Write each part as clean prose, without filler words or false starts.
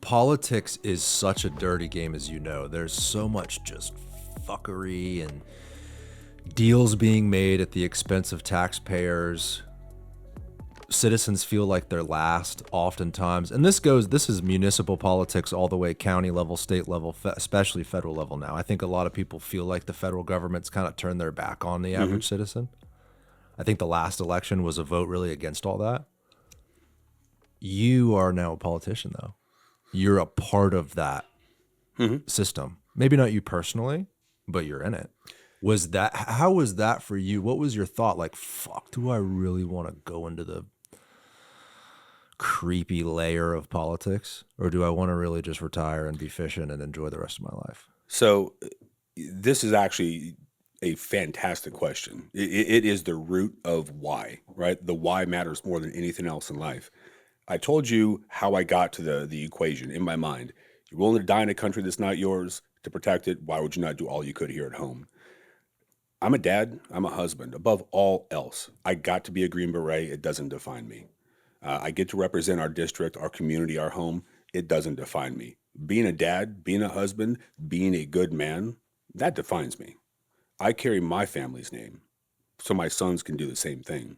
politics is such a dirty game, as you know. There's so much just fuckery and deals being made at the expense of taxpayers. Citizens feel like they're last oftentimes. And this is municipal politics all the way, county level, state level, especially federal level now. I think a lot of people feel like the federal government's kind of turned their back on the average citizen. I think the last election was a vote really against all that. You are now a politician, though. You're a part of that system. Maybe not you personally, but you're in it. How was that for you? What was your thought? Like, fuck, do I really want to go into the creepy layer of politics? Or do I want to really just retire and be fishing and enjoy the rest of my life? So this is actually a fantastic question. It is the root of why, right? The why matters more than anything else in life. I told you how I got to the equation in my mind. You're willing to die in a country that's not yours to protect it. Why would you not do all you could here at home? I'm a dad. I'm a husband. Above all else, I got to be a Green Beret. It doesn't define me. I get to represent our district, our community, our home. It doesn't define me. Being a dad, being a husband, being a good man, that defines me. I carry my family's name, so my sons can do the same thing.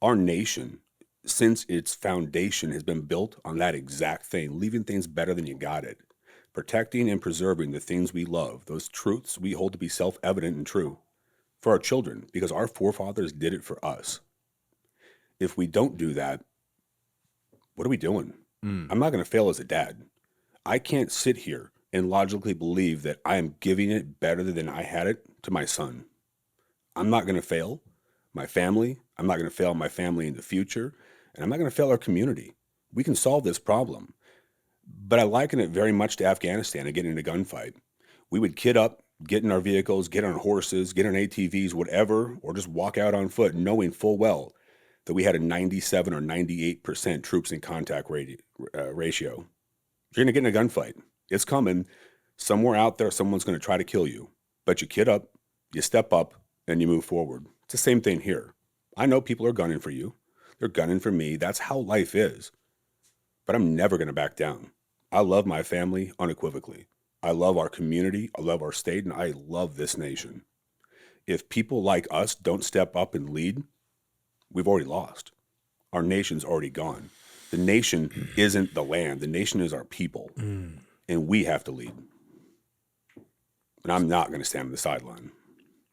Our nation, since its foundation, has been built on that exact thing, leaving things better than you got it. Protecting and preserving the things we love, those truths we hold to be self-evident and true for our children, because our forefathers did it for us. If we don't do that, what are we doing? I'm not going to fail as a dad. I can't sit here and logically believe that I am giving it better than I had it to my son. I'm not going to fail my family. I'm not going to fail my family in the future. And I'm not going to fail our community. We can solve this problem. But I liken it very much to Afghanistan and getting in a gunfight. We would kid up, get in our vehicles, get on horses, get on ATVs, whatever, or just walk out on foot, knowing full well that we had a 97 or 98% troops in contact ratio. You're going to get in a gunfight. It's coming. Somewhere out there, someone's going to try to kill you. But you kid up, you step up, and you move forward. It's the same thing here. I know people are gunning for you. They're gunning for me. That's how life is. But I'm never going to back down. I love my family unequivocally. I love our community. I love our state, and I love this nation. If people like us don't step up and lead, we've already lost. Our nation's already gone. The nation isn't the land. The nation is our people, and we have to lead. And I'm not going to stand on the sideline.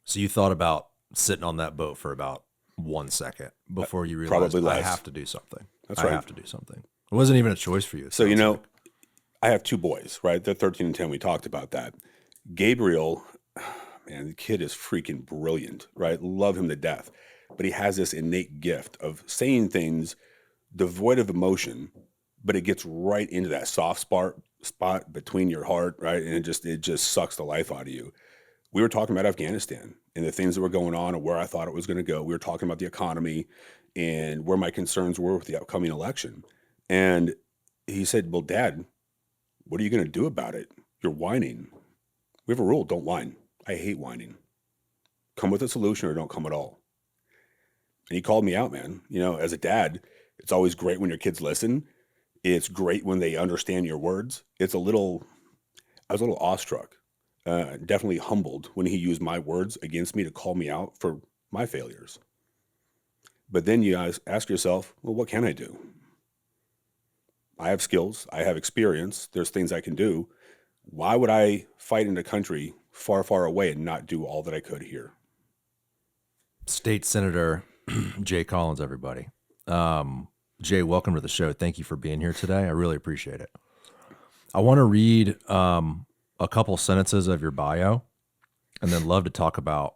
So you thought about sitting on that boat for about 1 second before you realized I have to do something. That's right. I have to do something. It wasn't even a choice for you. So, I have two boys, right? They're 13 and 10. We talked about that. Gabriel, man, the kid is freaking brilliant, right? Love him to death. But he has this innate gift of saying things devoid of emotion, but it gets right into that soft spot between your heart, right? And it just sucks the life out of you. We were talking about Afghanistan and the things that were going on and where I thought it was going to go. We were talking about the economy and where my concerns were with the upcoming election. And he said, well, Dad, what are you going to do about it? You're whining. We have a rule, don't whine. I hate whining. Come with a solution or don't come at all. And he called me out, man. As a dad, it's always great when your kids listen. It's great when they understand your words. I was a little awestruck, definitely humbled when he used my words against me to call me out for my failures. But then you guys ask yourself, well, what can I do? I have skills. I have experience. There's things I can do. Why would I fight in a country far, far away and not do all that I could here? State Senator Jay Collins, everybody. Jay, welcome to the show. Thank you for being here today. I really appreciate it. I want to read a couple sentences of your bio and then love to talk about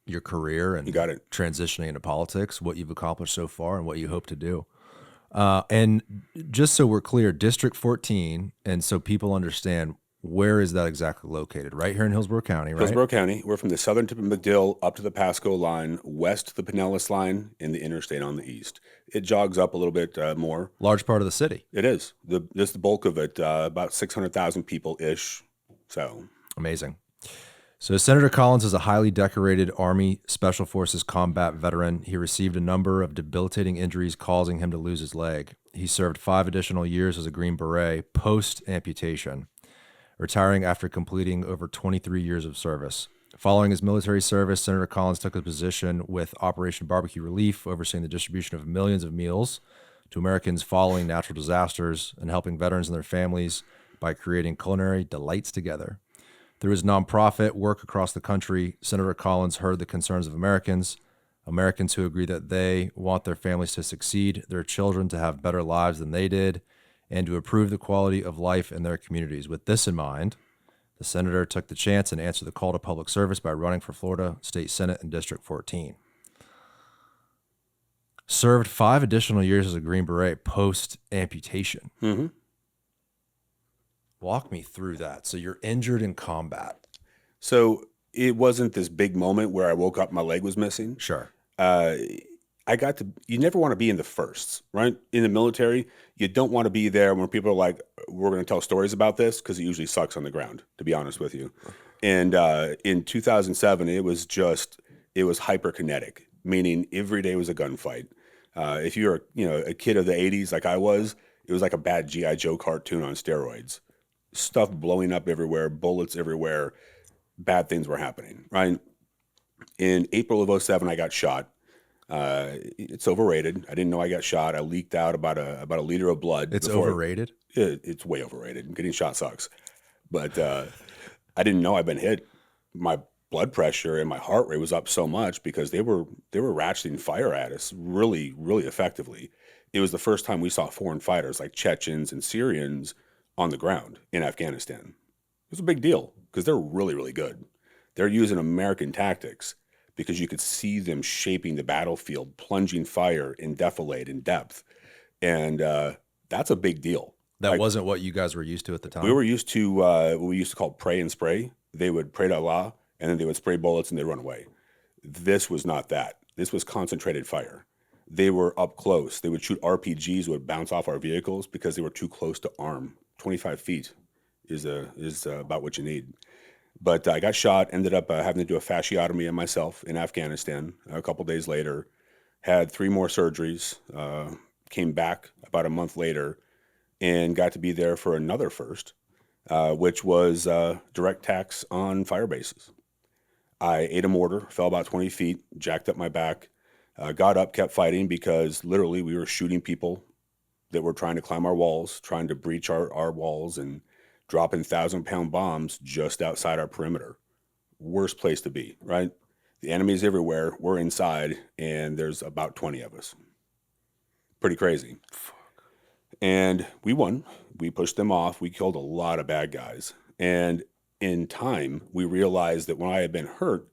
your career and transitioning into politics, what you've accomplished so far and what you hope to do. And just so we're clear, District 14, and so people understand, where is that exactly located? Right here in Hillsborough County, right? Hillsborough County. We're from the southern tip of McDill up to the Pasco line, west to the Pinellas line, and the interstate on the east. It jogs up a little bit more. Large part of the city. It is. Just the bulk of it, about 600,000 people-ish. So amazing. So Senator Collins is a highly decorated Army Special Forces combat veteran. He received a number of debilitating injuries, causing him to lose his leg. He served 5 additional years as a Green Beret post-amputation, retiring after completing over 23 years of service. Following his military service, Senator Collins took a position with Operation BBQ Relief, overseeing the distribution of millions of meals to Americans following natural disasters and helping veterans and their families by creating culinary delights together. Through his nonprofit work across the country, Senator Collins heard the concerns of Americans who agree that they want their families to succeed, their children to have better lives than they did, and to improve the quality of life in their communities. With this in mind, the senator took the chance and answered the call to public service by running for Florida State Senate in District 14. Served 5 additional years as a Green Beret post-amputation. Mm-hmm. Walk me through that. So you're injured in combat. So it wasn't this big moment where I woke up, my leg was missing. Sure. You never want to be in the firsts, right? In the military, you don't want to be there when people are like, we're going to tell stories about this, because it usually sucks on the ground, to be honest with you. And in 2007, it was hyperkinetic, meaning every day was a gunfight. If you're a kid of the 80s like I was, it was like a bad G.I. Joe cartoon on steroids. Stuff blowing up everywhere, bullets everywhere, bad things were happening, right? In April of 2007, I got shot. It's overrated. I didn't know I got shot. I leaked out about a liter of blood. It's overrated? It's way overrated. Getting shot sucks. But I didn't know I'd been hit. My blood pressure and my heart rate was up so much because they were ratcheting fire at us really, really effectively. It was the first time we saw foreign fighters like Chechens and Syrians on the ground in Afghanistan. It was a big deal because they're really, really good. They're using American tactics because you could see them shaping the battlefield, plunging fire in defilade, in depth. And that's a big deal. That wasn't what you guys were used to at the time? We were used to what we used to call pray and spray. They would pray to Allah, and then they would spray bullets and they'd run away. This was not that. This was concentrated fire. They were up close. They would shoot RPGs that would bounce off our vehicles because they were too close to arm. 25 feet is about what you need. But I got shot, ended up having to do a fasciotomy on myself in Afghanistan a couple days later, had 3 more surgeries, came back about a month later, and got to be there for another first, which was direct attacks on fire bases. I ate a mortar, fell about 20 feet, jacked up my back, got up, kept fighting because literally we were shooting people that were trying to climb our walls, trying to breach our walls and dropping 1,000-pound bombs just outside our perimeter. Worst place to be, right? The enemy's everywhere. We're inside, and there's about 20 of us. Pretty crazy. Fuck. And we won. We pushed them off. We killed a lot of bad guys. And in time, we realized that when I had been hurt,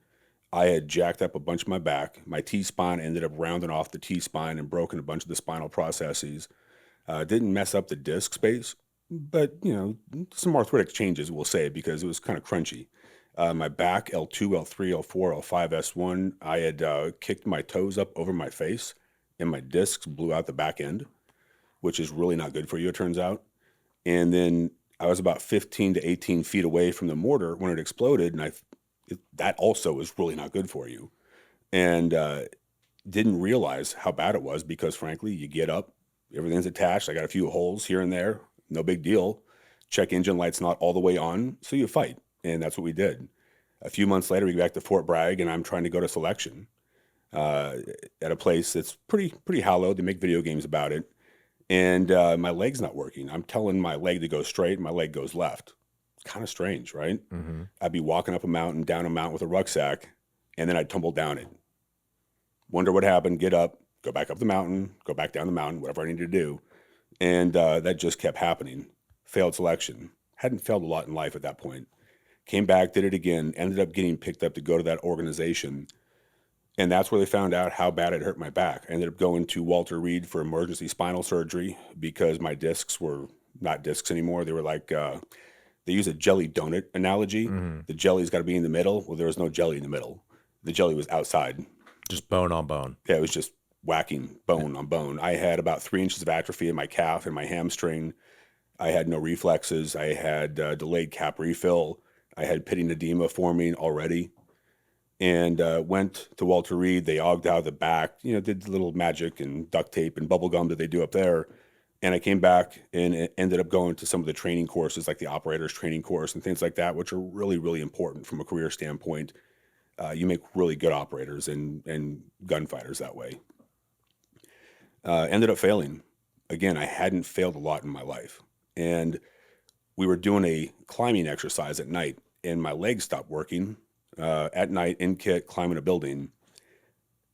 I had jacked up a bunch of my back. My T-spine ended up rounding off the T-spine and broken a bunch of the spinal processes. Didn't mess up the disc space, but, some arthritic changes, we'll say, because it was kind of crunchy. My back, L2, L3, L4, L5, S1, I had kicked my toes up over my face, and my discs blew out the back end, which is really not good for you, it turns out. And then I was about 15 to 18 feet away from the mortar when it exploded, and that also was really not good for you. And didn't realize how bad it was because, frankly, you get up, everything's attached. I got a few holes here and there. No big deal. Check engine light's not all the way on, so you fight. And that's what we did. A few months later, we get back to Fort Bragg, and I'm trying to go to selection at a place that's pretty hallowed. They make video games about it. And my leg's not working. I'm telling my leg to go straight, and my leg goes left. Kind of strange, right? Mm-hmm. I'd be walking up a mountain, down a mountain with a rucksack, and then I'd tumble down it. Wonder what happened, get up, go back up the mountain, go back down the mountain, whatever I needed to do. And that just kept happening. Failed selection. Hadn't failed a lot in life at that point. Came back, did it again, ended up getting picked up to go to that organization. And that's where they found out how bad it hurt my back. I ended up going to Walter Reed for emergency spinal surgery because my discs were not discs anymore. They were like, they use a jelly donut analogy. Mm-hmm. The jelly's got to be in the middle. Well, there was no jelly in the middle. The jelly was outside. Just bone on bone. Yeah, it was just whacking bone on bone. I had about 3 inches of atrophy in my calf and my hamstring. I had no reflexes. I had delayed cap refill. I had pitting edema forming already, and went to Walter Reed. They ogged out of the back, did the little magic and duct tape and bubble gum that they do up there. And I came back and ended up going to some of the training courses, like the operators training course and things like that, which are really, really important from a career standpoint. You make really good operators and gunfighters that way. Ended up failing. Again, I hadn't failed a lot in my life. And we were doing a climbing exercise at night, and my legs stopped working at night in kit, climbing a building,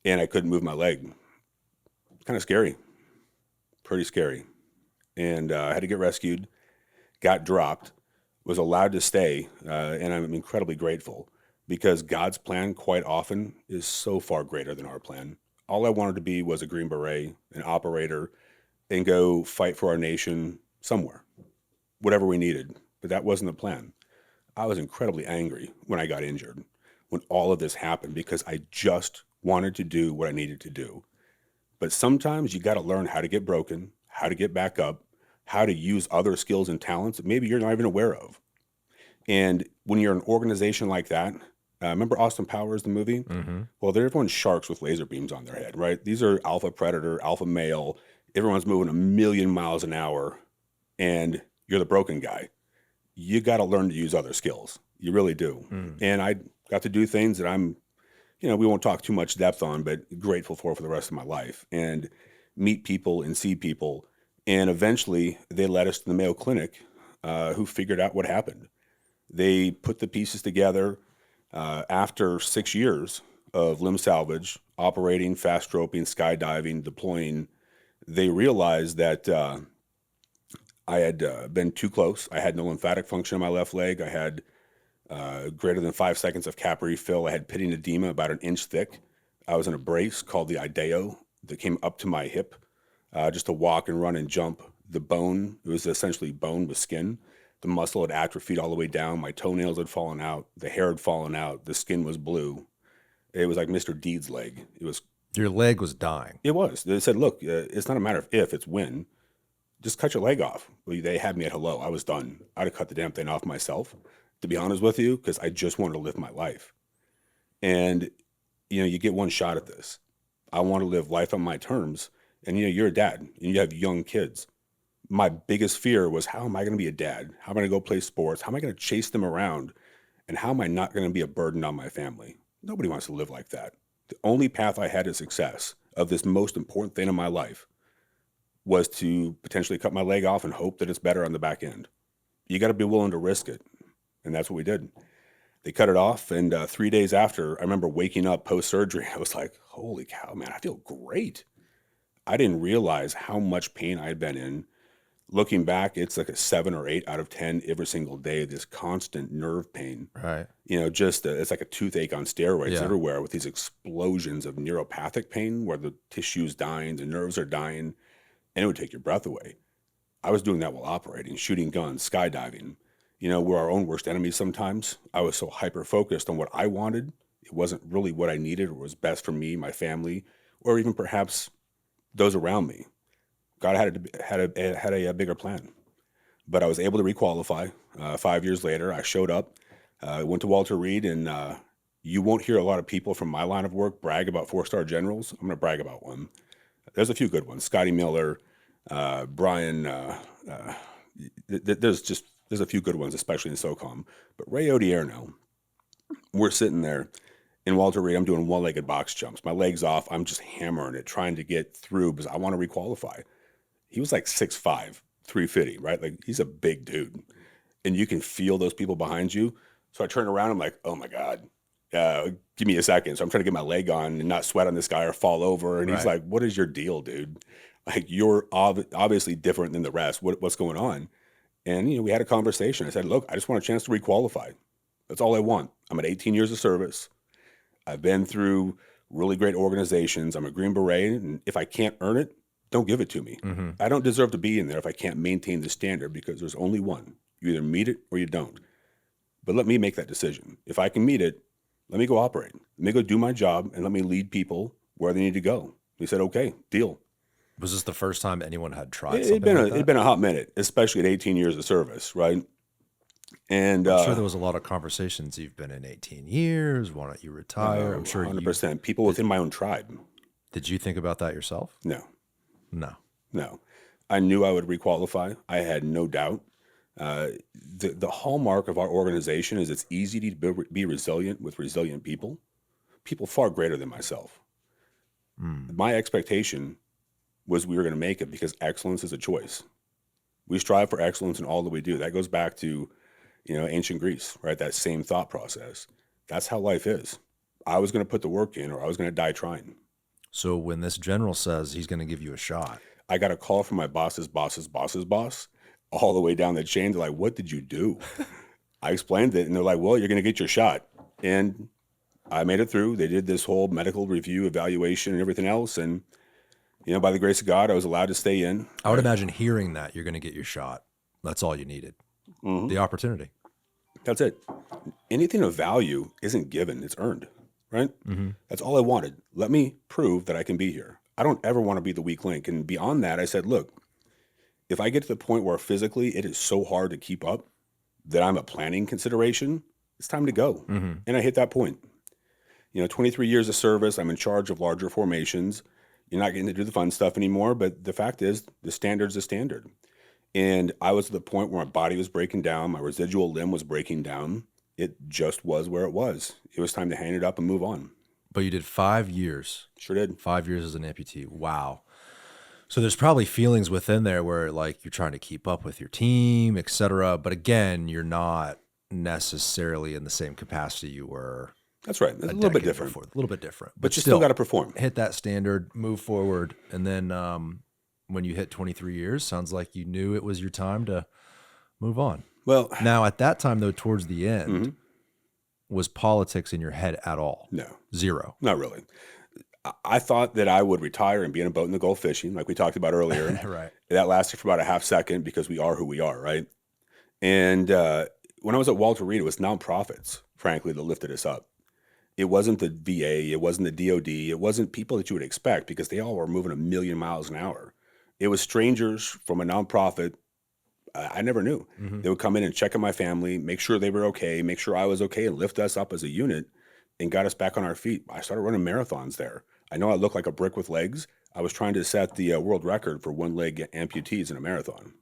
and I couldn't move my leg. Kind of scary, pretty scary. And I had to get rescued, got dropped, was allowed to stay, and I'm incredibly grateful because God's plan quite often is so far greater than our plan. All I wanted to be was a Green Beret, an operator, and go fight for our nation somewhere, whatever we needed. But that wasn't the plan. I was incredibly angry when I got injured, when all of this happened, because I just wanted to do what I needed to do. But sometimes you got to learn how to get broken, how to get back up, how to use other skills and talents that maybe you're not even aware of. And when you're an organization like that, remember Austin Powers, the movie? Mm-hmm. Well, everyone's sharks with laser beams on their head, right? These are alpha predator, alpha male. Everyone's moving 1,000,000 miles an hour, and you're the broken guy. You got to learn to use other skills. You really do. And I got to do things that I'm, we won't talk too much depth on, but grateful for the rest of my life, and meet people and see people. And eventually they led us to the Mayo Clinic, who figured out what happened. They put the pieces together after 6 years of limb salvage, operating, fast roping, skydiving, deploying. They realized that I had been too close. I had no lymphatic function in my left leg. I had greater than 5 seconds of capillary fill. I had pitting edema about an inch thick. I was in a brace called the IDEO that came up to my hip, just to walk and run and jump. The bone, it was essentially bone with skin. The muscle had atrophied all the way down. My toenails had fallen out. The hair had fallen out. The skin was blue. It was like Mr. Deed's leg. Your leg was dying. It was. They said, look, it's not a matter of if, it's when. Just cut your leg off. Well, they had me at hello. I was done. I'd have cut the damn thing off myself, to be honest with you, because I just wanted to live my life. And, you get one shot at this. I want to live life on my terms. And, you're a dad, and you have young kids. My biggest fear was, how am I going to be a dad? How am I going to go play sports? How am I going to chase them around? And how am I not going to be a burden on my family? Nobody wants to live like that. The only path I had to success of this most important thing in my life was to potentially cut my leg off and hope that it's better on the back end. You got to be willing to risk it. And that's what we did. They cut it off. And 3 days after, I remember waking up post-surgery. I was like, holy cow, man, I feel great. I didn't realize how much pain I had been in. Looking back, it's like a 7 or 8 out of 10 every single day, this constant nerve pain. Right. It's like a toothache on steroids Yeah. everywhere, with these explosions of neuropathic pain where the tissue's dying, the nerves are dying, and it would take your breath away. I was doing that while operating, shooting guns, skydiving. We're our own worst enemies sometimes. I was so hyper-focused on what I wanted. It wasn't really what I needed or was best for me, my family, or even perhaps those around me. God had a bigger plan. But I was able to requalify. 5 years later, I showed up, went to Walter Reed, and you won't hear a lot of people from my line of work brag about 4-star generals. I'm going to brag about one. There's a few good ones. Scotty Miller, Brian. There's a few good ones, especially in SOCOM. But Ray Odierno, we're sitting there in Walter Reed. I'm doing one-legged box jumps. My leg's off. I'm just hammering it, trying to get through because I want to requalify. He was like 6'5", 350, right? Like, he's a big dude. And you can feel those people behind you. So I turn around. I'm like, oh, my God. Give me a second. So I'm trying to get my leg on and not sweat on this guy or fall over. And he's like, what is your deal, dude? Like, you're obviously different than the rest. What's going on? And, we had a conversation. I said, look, I just want a chance to requalify. That's all I want. I'm at 18 years of service. I've been through really great organizations. I'm a Green Beret. And if I can't earn it, don't give it to me. Mm-hmm. I don't deserve to be in there if I can't maintain the standard, because there's only one. You either meet it or you don't. But let me make that decision. If I can meet it, let me go operate. Let me go do my job and let me lead people where they need to go. He said, okay, deal. Was this the first time anyone had tried It'd something like that? been a hot minute, especially at 18 years of service, right? And I'm sure there was a lot of conversations. You've been in 18 years. Why don't you retire? I'm sure 100%. People within my own tribe. Did you think about that yourself? No, No. no. I knew I would requalify. I had no doubt. The hallmark of our organization is it's easy to be resilient with resilient people far greater than myself. My expectation was we were going to make it because excellence is a choice. We strive for excellence in all that we do. That goes back to, ancient Greece, right? That same thought process. That's how life is. I was going to put the work in or I was going to die trying. So when this general says he's going to give you a shot, I got a call from my boss's boss's boss's boss all the way down the chain. They're like, what did you do? I explained it and they're like, well, you're going to get your shot. And I made it through. They did this whole medical review, evaluation and everything else. And, by the grace of God, I was allowed to stay in. I would imagine hearing that you're going to get your shot. That's all you needed. The opportunity. That's it. Anything of value isn't given. It's earned, right? That's all I wanted. Let me prove that I can be here. I don't ever want to be the weak link. And beyond that, I said, look, if I get to the point where physically it is so hard to keep up that I'm a planning consideration, it's time to go. And I hit that point. 23 years of service, I'm in charge of larger formations. You're not getting to do the fun stuff anymore, but the fact is the standard's the standard. And I was at the point where my body was breaking down, my residual limb was breaking down. It just was where it was. It was time to hang it up and move on. But you did 5 years. Sure did. 5 years as an amputee. Wow. So there's probably feelings within there where like you're trying to keep up with your team, et cetera. But again, you're not necessarily in the same capacity you were. That's right. It's a little bit different. Before. A little bit different. But you still got to perform. Hit that standard, move forward. And then when you hit 23 years, sounds like you knew it was your time to move on. Well, now at that time, though, towards the end, was politics in your head at all? No. Zero. Not really. I thought that I would retire and be in a boat in the Gulf fishing, like we talked about earlier. Right. That lasted for about a half second because we are who we are, right? And when I was at Walter Reed, it was nonprofits, frankly, that lifted us up. It wasn't the VA, it wasn't the DOD, it wasn't people that you would expect because they all were moving 1,000,000 miles an hour. It was strangers from a nonprofit I never knew. They would come in and check on my family, make sure they were okay, make sure I was okay, and lift us up as a unit and got us back on our feet. I started running marathons there. I know I look like a brick with legs. I was trying to set the world record for one-leg amputees in a marathon.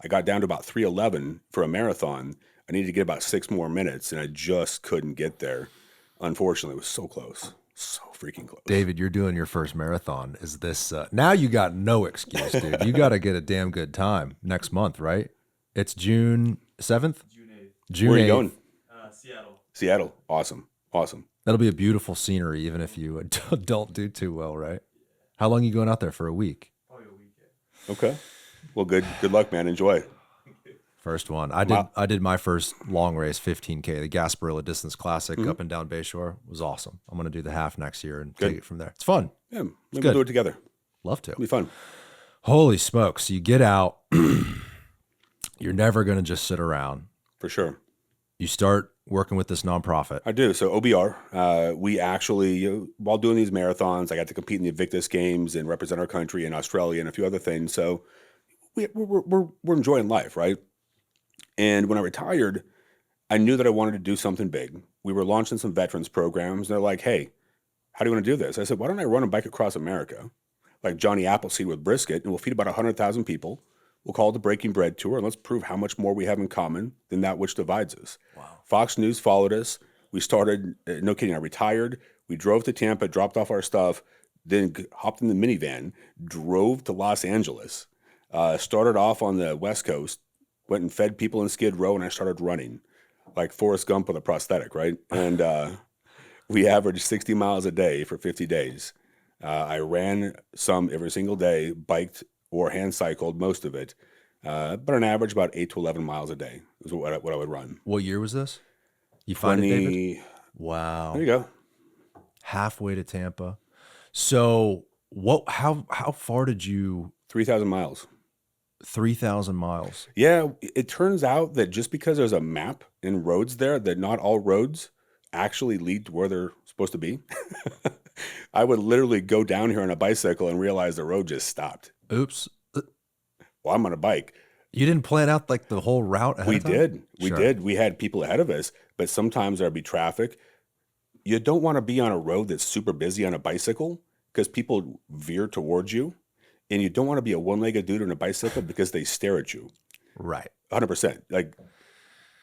I got down to about 3:11 for a marathon. I needed to get about 6 more minutes, and I just couldn't get there. Unfortunately, it was so close. So freaking close. David, you're doing your first marathon. Is this now you got no excuse, dude. You got to get a damn good time next month, right? It's June 7th? June 8th. June Where are you 8th. going? Seattle. Seattle. Awesome. Awesome. That'll be a beautiful scenery, even if you don't do too well, right? How long are you going out there for? A week? Probably a weekend. Okay. Well, good luck, man. Enjoy. First one. I did my first long race, 15K, the Gasparilla Distance Classic up and down Bayshore. It was awesome. I'm going to do the half next year and take it from there. It's fun. Yeah, maybe good. we'll do it together. Love to. It'll be fun. Holy smokes. You get out. You're never going to just sit around. For sure. You start working with this nonprofit. I do. So OBR, we actually, while doing these marathons, I got to compete in the Invictus Games and represent our country in Australia and a few other things. So we're enjoying life, right? And when I retired, I knew that I wanted to do something big. We were launching some veterans programs. And they're like, hey, how do you want to do this? I said, why don't I run a bike across America like Johnny Appleseed with brisket, and we'll feed about 100,000 people. We'll call it the Breaking Bread Tour, and let's prove how much more we have in common than that which divides us. Wow. Fox News followed us. We started, no kidding, I retired. We drove to Tampa, dropped off our stuff, then hopped in the minivan, drove to Los Angeles, started off on the West Coast, went and fed people in Skid Row, and I started running like Forrest Gump with a prosthetic, right? And we averaged 60 miles a day for 50 days. I ran some every single day, biked or hand cycled most of it, but on average about 8 to 11 miles a day is what I would run. What year was this? You find it, David? 20. Wow. There you go. Halfway to Tampa. So how far did you 3,000 miles. 3,000 miles? Yeah, it turns out that just because there's a map and roads there, that not all roads actually lead to where they're supposed to be. I would literally go down here on a bicycle and realize the road just stopped. Oops. Well, I'm on a bike. You didn't plan out like the whole route ahead We of time? did. We Sure. did. We had people ahead of us, but sometimes there'd be traffic. You don't want to be on a road that's super busy on a bicycle because people veer towards you. And you don't want to be a one-legged dude on a bicycle because they stare at you. Right. 100%. Like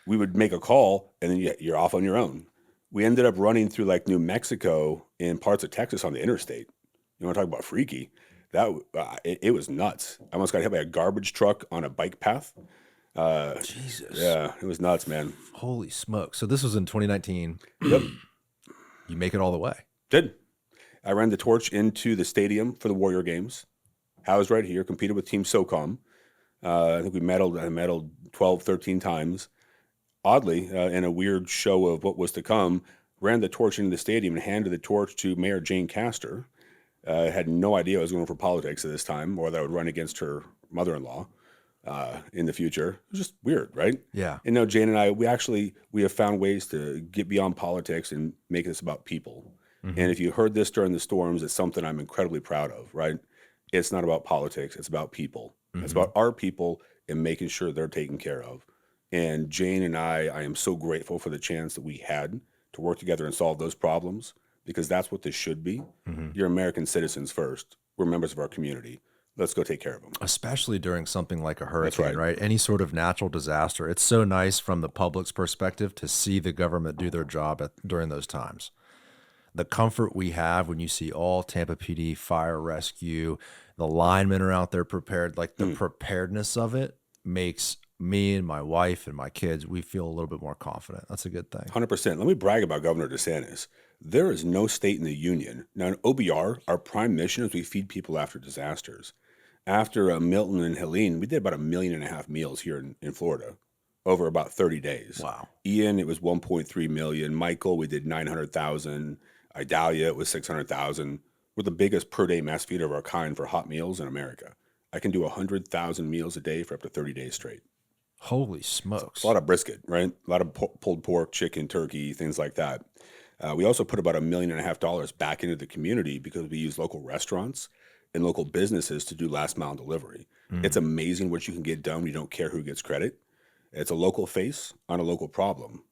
we would make a call and then you're off on your own. We ended up running through like New Mexico and parts of Texas on the interstate. You want to talk about freaky? It was nuts. I almost got hit by a garbage truck on a bike path. Jesus. Yeah, it was nuts, man. Holy smoke. So this was in 2019. Yep, You make it all the way. did. I ran the torch into the stadium for the Warrior Games. Housed right here, competed with Team SOCOM. I think I medaled 12, 13 times. Oddly, in a weird show of what was to come, ran the torch into the stadium and handed the torch to Mayor Jane Castor. Had no idea I was going for politics at this time, or that I would run against her mother-in-law in the future. It was just weird, right? Yeah. And now Jane and I, we have found ways to get beyond politics and make this about people. Mm-hmm. And if you heard this during the storms, it's something I'm incredibly proud of, right? It's not about politics. It's about people. Mm-hmm. It's about our people and making sure they're taken care of. And Jane and I am so grateful for the chance that we had to work together and solve those problems because that's what this should be. Mm-hmm. You're American citizens first. We're members of our community. Let's go take care of them. Especially during something like a hurricane, right. Any sort of natural disaster. It's so nice from the public's perspective to see the government do their job during those times. The comfort we have when you see all Tampa PD fire rescue, the linemen are out there prepared, like the preparedness of it makes me and my wife and my kids, we feel a little bit more confident. That's a good thing. 100%. Let me brag about Governor DeSantis. There is no state in the union. Now, in OBR, our prime mission is we feed people after disasters. After Milton and Helene, we did about 1.5 million meals here in Florida over about 30 days. Wow. Ian, it was 1.3 million. Michael, we did 900,000. Idalia, it was 600,000. We're the biggest per day mass feeder of our kind for hot meals in America. I can do 100,000 meals a day for up to 30 days straight. Holy smokes. It's a lot of brisket, right? A lot of pulled pork, chicken, turkey, things like that. We also put about $1.5 million back into the community because we use local restaurants and local businesses to do last mile delivery. It's amazing what you can get done when you don't care who gets credit. It's a local face on a local problem.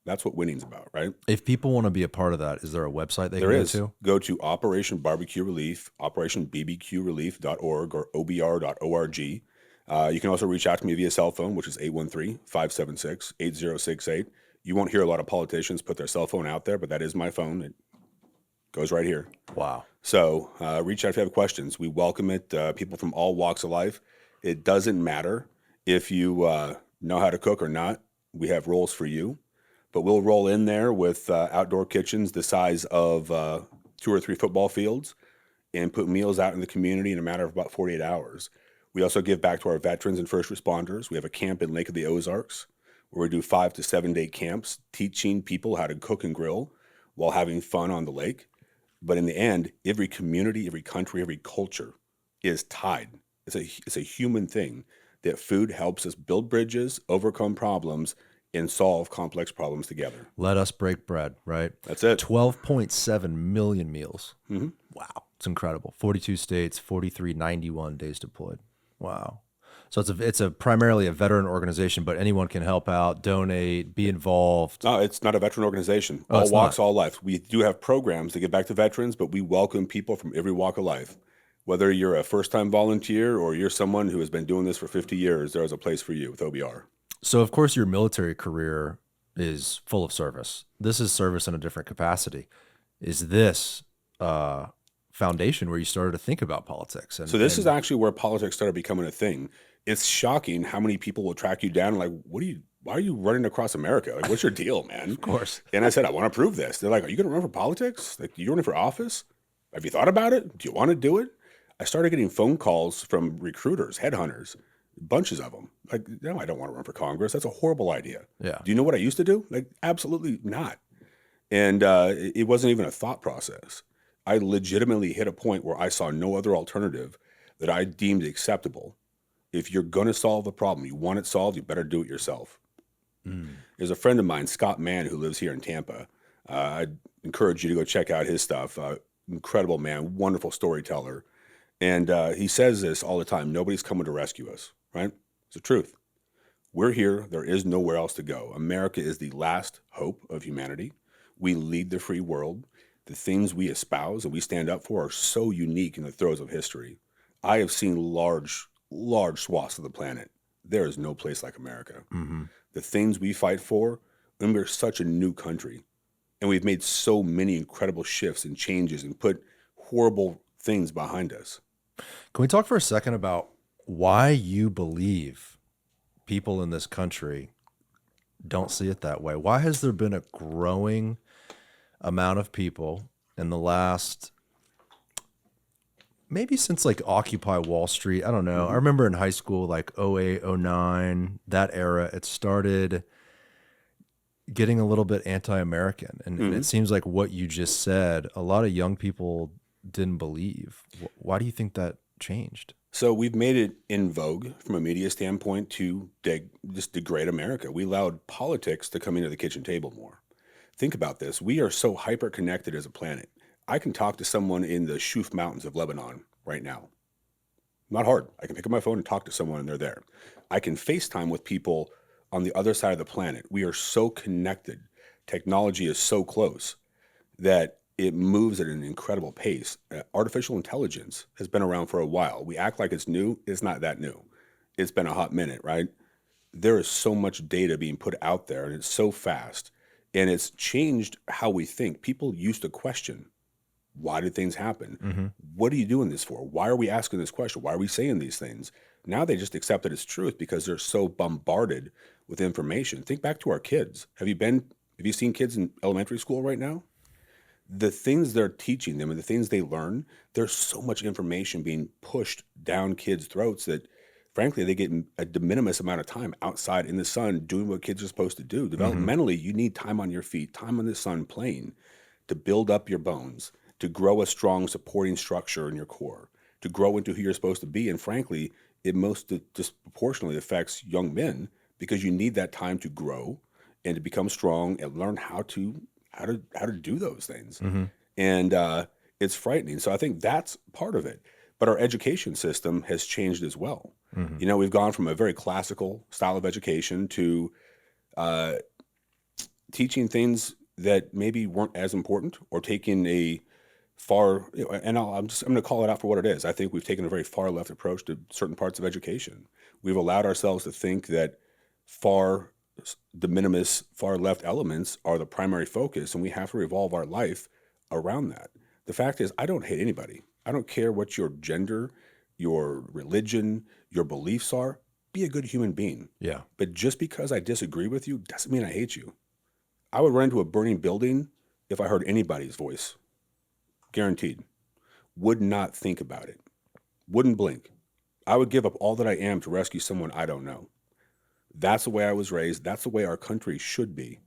That's what winning's about, right? If people want to be a part of that, is there a website they can go to? Go to Operation BBQ Relief, operationbbqrelief.org or obr.org. You can also reach out to me via cell phone, which is 813-576-8068. You won't hear a lot of politicians put their cell phone out there, but that is my phone. It goes right here. Wow. So reach out if you have questions. We welcome it. People from all walks of life. It doesn't matter if you know how to cook or not. We have roles for you. But we'll roll in there with outdoor kitchens the size of 2 or 3 football fields and put meals out in the community in a matter of about 48 hours. We also give back to our veterans and first responders. We have a camp in Lake of the Ozarks where we do 5 to 7 day camps teaching people how to cook and grill while having fun on the lake. But in the end, every community, every country, every culture is tied. It's a human thing that food helps us build bridges, overcome problems, and solve complex problems together. Let us break bread, right? That's it. 12.7 million meals. Mm-hmm. Wow. It's incredible. 42 states, 4391 days deployed. Wow. So it's a primarily a veteran organization, but anyone can help out, donate, be involved. No, it's not a veteran organization. All walks, all life. We do have programs to get back to veterans, but we welcome people from every walk of life. Whether you're a first-time volunteer or you're someone who has been doing this for 50 years, there is a place for you with OBR. So, of course, your military career is full of service. This is service in a different capacity. Is this foundation where you started to think about politics? So this is actually where politics started becoming a thing. It's shocking how many people will track you down like, why are you running across America? Like, what's your deal, man? Of course. And I said, I want to prove this. They're like, are you going to run for politics? Like, you running for office? Have you thought about it? Do you want to do it? I started getting phone calls from recruiters, headhunters, bunches of them. Like, no, I don't want to run for Congress. That's a horrible idea. Yeah. Do you know what I used to do? Like, absolutely not. And it wasn't even a thought process. I legitimately hit a point where I saw no other alternative that I deemed acceptable. If you're going to solve a problem, you want it solved, you better do it yourself. There's a friend of mine, Scott Mann, who lives here in Tampa. I'd encourage you to go check out his stuff. Incredible man, wonderful storyteller. And he says this all the time, nobody's coming to rescue us, right? It's the truth. We're here. There is nowhere else to go. America is the last hope of humanity. We lead the free world. The things we espouse and we stand up for are so unique in the throes of history. I have seen large swaths of the planet. There is no place like America. Mm-hmm. The things we fight for, and we're such a new country. And we've made so many incredible shifts and changes and put horrible things behind us. Can we talk for a second about why you believe people in this country don't see it that way? Why has there been a growing amount of people in the last, maybe since like Occupy Wall Street? I don't know. I remember in high school, like 08, 09, that era, it started getting a little bit anti-American. And it seems like what you just said, a lot of young people didn't believe. Why do you think that changed? So we've made it in vogue from a media standpoint to just degrade America. We allowed politics to come into the kitchen table more. Think about this. We are so hyper-connected as a planet. I can talk to someone in the Shuf Mountains of Lebanon right now. Not hard. I can pick up my phone and talk to someone and they're there. I can FaceTime with people on the other side of the planet. We are so connected. Technology is so close that it moves at an incredible pace. Artificial intelligence has been around for a while. We act like it's new. It's not that new. It's been a hot minute, right? There is so much data being put out there and it's so fast and it's changed how we think. People used to question, why did things happen? What are you doing this for? Why are we asking this question? Why are we saying these things? Now they just accept it as truth because they're so bombarded with information. Think back to our kids. Have you seen kids in elementary school right now? The things they're teaching them and the things they learn, there's so much information being pushed down kids' throats that, frankly, they get a de minimis amount of time outside in the sun doing what kids are supposed to do. Developmentally, you need time on your feet, time in the sun playing to build up your bones, to grow a strong supporting structure in your core, to grow into who you're supposed to be. And frankly, it most disproportionately affects young men because you need that time to grow and to become strong and learn how to do those things. And it's frightening. So I think that's part of it. But our education system has changed as well. You know, we've gone from a very classical style of education to teaching things that maybe weren't as important or taking a far, and I'm going to call it out for what it is. I think we've taken a very far left approach to certain parts of education. We've allowed ourselves to think that de minimis, far left elements are the primary focus, and we have to revolve our life around that. The fact is, I don't hate anybody. I don't care what your gender, your religion, your beliefs are. Be a good human being. Yeah. But just because I disagree with you doesn't mean I hate you. I would run into a burning building if I heard anybody's voice. Guaranteed. Would not think about it. Wouldn't blink. I would give up all that I am to rescue someone I don't know. That's the way I was raised. That's the way our country should be.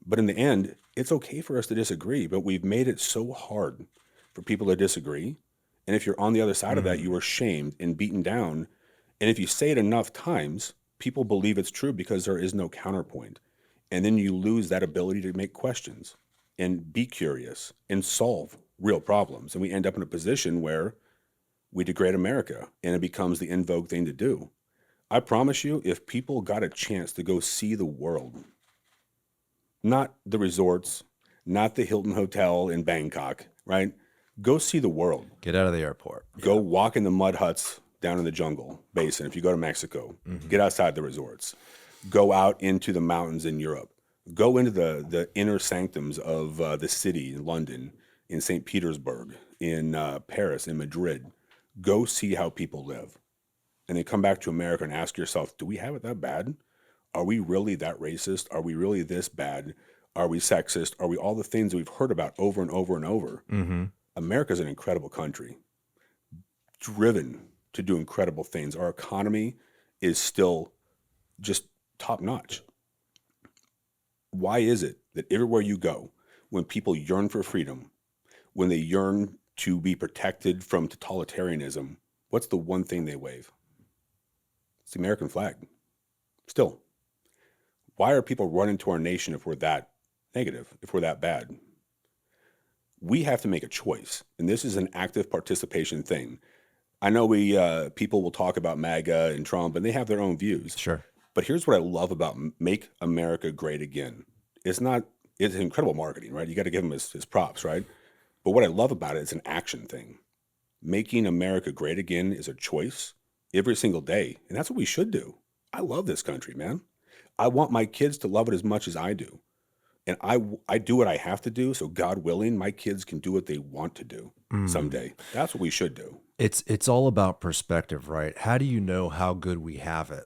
But in the end, it's okay for us to disagree, but we've made it so hard for people to disagree. And if you're on the other side of that, you are shamed and beaten down. And if you say it enough times, people believe it's true because there is no counterpoint. And then you lose that ability to make questions and be curious and solve real problems. And we end up in a position where we degrade America and it becomes the in vogue thing to do. I promise you, if people got a chance to go see the world, not the resorts, not the Hilton Hotel in Bangkok, right? Go see the world. Get out of the airport. Go walk in the mud huts down in the jungle basin. If you go to Mexico, get outside the resorts. Go out into the mountains in Europe. Go into the inner sanctums of the city in London, in St. Petersburg, in Paris, in Madrid. Go see how people live. And then come back to America and ask yourself, do we have it that bad? Are we really that racist? Are we really this bad? Are we sexist? Are we all the things that we've heard about over and over and over? America's an incredible country, driven to do incredible things. Our economy is still just top notch. Why is it that everywhere you go, when people yearn for freedom, when they yearn to be protected from totalitarianism, what's the one thing they wave? It's the American flag. Still. Why are people running to our nation if we're that negative, if we're that bad? We have to make a choice, and this is an active participation thing. I know people will talk about MAGA and Trump, and they have their own views. Sure. But here's what I love about Make America Great Again. It's incredible marketing, right? You got to give him his props, right? But what I love about it is an action thing. Making America great again is a choice every single day. And that's what we should do. I love this country, man. I want my kids to love it as much as I do. And I do what I have to do. So God willing, my kids can do what they want to do someday. That's what we should do. It's all about perspective, right? How do you know how good we have it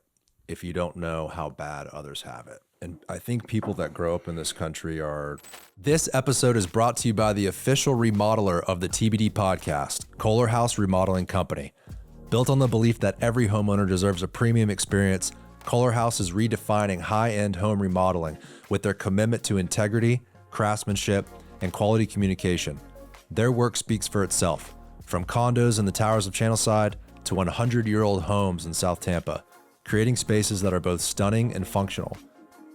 if you don't know how bad others have it? And I think people that grow up in this country are... This episode is brought to you by the official remodeler of the TBD podcast, Kohler House Remodeling Company. Built on the belief that every homeowner deserves a premium experience, Kohler House is redefining high-end home remodeling with their commitment to integrity, craftsmanship, and quality communication. Their work speaks for itself, from condos in the towers of Channelside to 100-year-old homes in South Tampa, creating spaces that are both stunning and functional.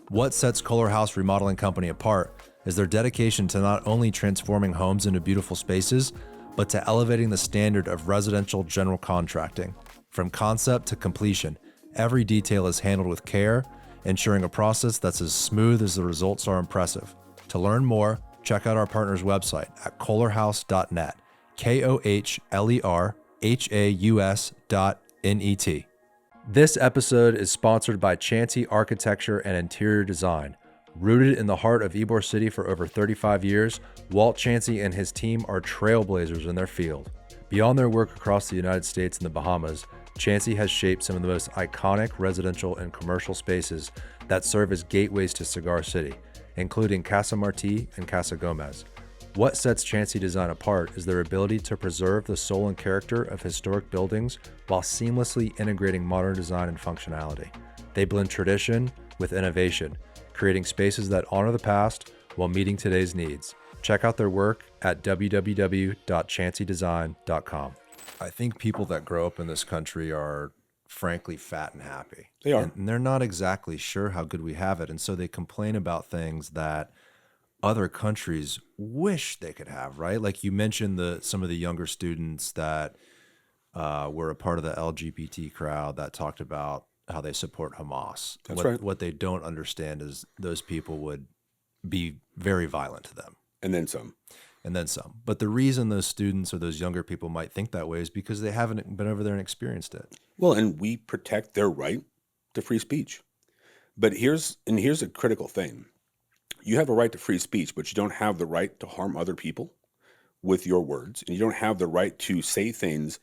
What sets Kohler House Remodeling Company apart is their dedication to not only transforming homes into beautiful spaces, but to elevating the standard of residential general contracting. From concept to completion, every detail is handled with care, ensuring a process that's as smooth as the results are impressive. To learn more, check out our partner's website at kohlerhouse.net, KOHLERHAUS.net. This episode is sponsored by Chansey Architecture and Interior Design. Rooted in the heart of Ybor City for over 35 years, Walt Chansey and his team are trailblazers in their field. Beyond their work across the United States and the Bahamas, Chansey has shaped some of the most iconic residential and commercial spaces that serve as gateways to Cigar City, including Casa Marti and Casa Gomez. What sets Chansey Design apart is their ability to preserve the soul and character of historic buildings while seamlessly integrating modern design and functionality. They blend tradition with innovation, creating spaces that honor the past while meeting today's needs. Check out their work at www.chanseydesign.com. I think people that grow up in this country are frankly fat and happy. They are. And they're not exactly sure how good we have it. And so they complain about things that other countries wish they could have, right? Like you mentioned some of the younger students that were a part of the LGBT crowd that talked about how they support Hamas. That's right. What they don't understand is those people would be very violent to them. And then some. And then some. But the reason those students or those younger people might think that way is because they haven't been over there and experienced it. Well, and we protect their right to free speech. But here's a critical thing. You have a right to free speech, but you don't have the right to harm other people with your words. And you don't have the right to say things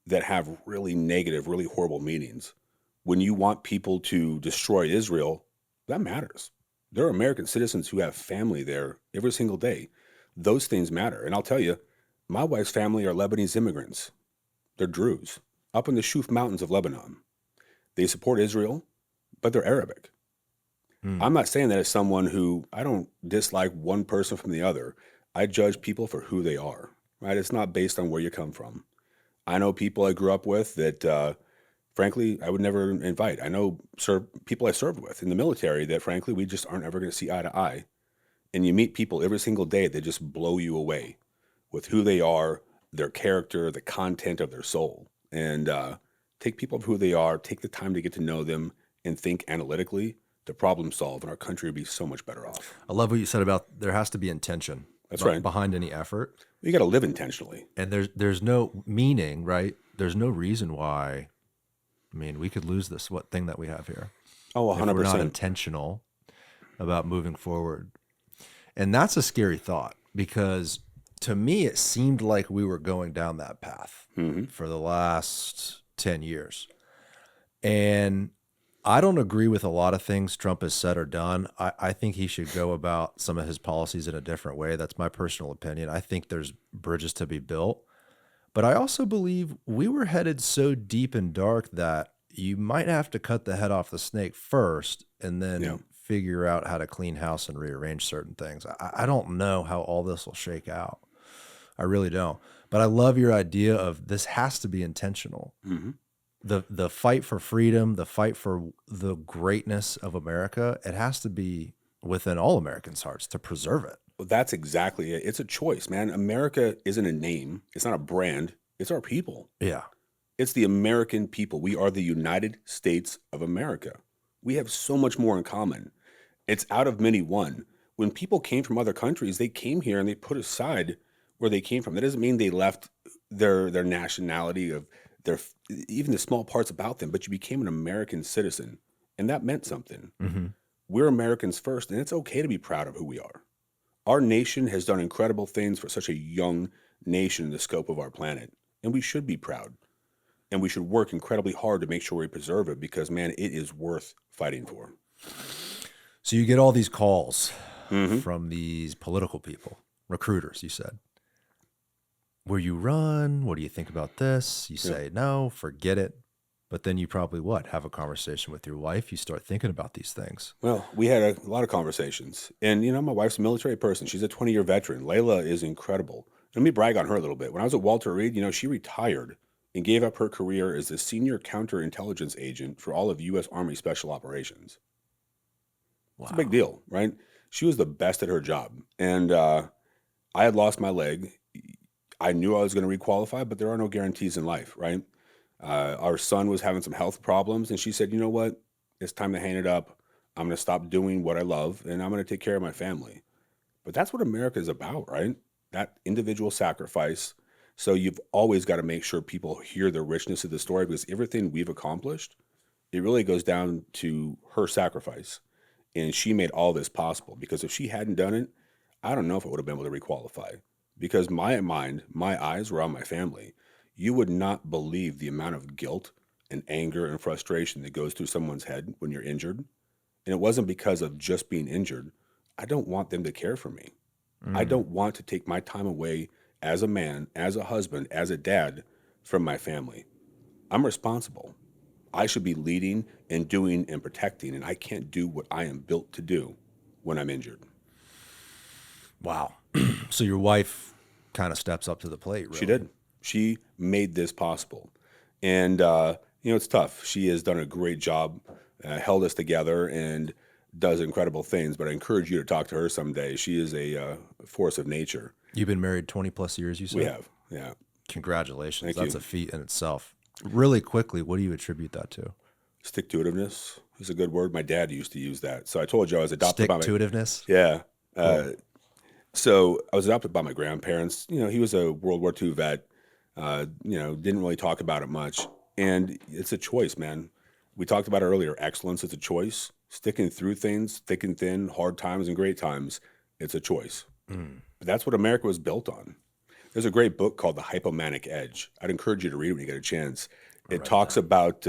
that have really negative, really horrible meanings. When you want people to destroy Israel, that matters. There are American citizens who have family there every single day. Those things matter. And I'll tell you, my wife's family are Lebanese immigrants. They're Druze, up in the Shuf Mountains of Lebanon. They support Israel, but they're Arabic. I'm not saying that as someone who, I don't dislike one person from the other. I judge people for who they are, right? It's not based on where you come from. I know people I grew up with that, frankly, I would never invite. I know people I served with in the military that, frankly, we just aren't ever going to see eye to eye. And you meet people every single day that just blow you away with who they are, their character, the content of their soul. And take people of who they are, take the time to get to know them, and think analytically to problem solve, and our country would be so much better off. I love what you said about there has to be intention. That's right. Behind any effort. You got to live intentionally. And there's no meaning, right? There's no reason why. I mean, we could lose this thing that we have here. Oh, 100%. If we're not intentional about moving forward. And that's a scary thought because to me, it seemed like we were going down that path for the last 10 years. And I don't agree with a lot of things Trump has said or done. I think he should go about some of his policies in a different way. That's my personal opinion. I think there's bridges to be built. But I also believe we were headed so deep and dark that you might have to cut the head off the snake first and then figure out how to clean house and rearrange certain things. I don't know how all this will shake out. I really don't. But I love your idea of this has to be intentional. The fight for freedom, the fight for the greatness of America, it has to be within all Americans' hearts to preserve it. Well, that's exactly it. It's a choice, man. America isn't a name. It's not a brand. It's our people. Yeah. It's the American people. We are the United States of America. We have so much more in common. It's out of many one. When people came from other countries, they came here and they put aside where they came from. That doesn't mean they left their nationality of their even the small parts about them, but you became an American citizen, and that meant something. Mm-hmm. We're Americans first, and it's okay to be proud of who we are. Our nation has done incredible things for such a young nation in the scope of our planet, and we should be proud. And we should work incredibly hard to make sure we preserve it because, man, it is worth fighting for. So you get all these calls Mm-hmm. from these political people, recruiters, you said. Will you run? What do you think about this? You say, no, forget it. But then you probably have a conversation with your wife. You start thinking about these things. Well, we had a lot of conversations. And, my wife's a military person. She's a 20-year veteran. Layla is incredible. Let me brag on her a little bit. When I was at Walter Reed, she retired and gave up her career as the senior counterintelligence agent for all of U.S. Army Special Operations. Wow. It's a big deal, right? She was the best at her job. And I had lost my leg. I knew I was going to requalify, but there are no guarantees in life, right? Our son was having some health problems, and she said, you know what? It's time to hang it up. I'm going to stop doing what I love, and I'm going to take care of my family. But that's what America is about, right? That individual sacrifice. So you've always got to make sure people hear the richness of the story because everything we've accomplished, it really goes down to her sacrifice. And she made all this possible because if she hadn't done it, I don't know if I would have been able to requalify because my eyes were on my family. You would not believe the amount of guilt and anger and frustration that goes through someone's head when you're injured. And it wasn't because of just being injured. I don't want them to care for me. I don't want to take my time away as a man, as a husband, as a dad from my family. I'm responsible. I should be leading and doing and protecting, and I can't do what I am built to do when I'm injured. Wow. So your wife kind of steps up to the plate, really. She did. She made this possible. And, it's tough. She has done a great job, held us together, and does incredible things. But I encourage you to talk to her someday. She is a force of nature. You've been married 20 plus years, you said? We have, yeah. Congratulations. Thank That's you. a feat in itself. Really quickly, what do you attribute that to? Stick-to-itiveness is a good word. My dad used to use that. So I told you I was adopted by my... Stick-to-itiveness? Yeah. So I was adopted by my grandparents. He was a World War II vet. Didn't really talk about it much. And it's a choice, man. We talked about it earlier. Excellence is a choice. Sticking through things, thick and thin, hard times and great times, it's a choice. But that's what America was built on. There's a great book called The Hypomanic Edge. I'd encourage you to read it when you get a chance. It talks about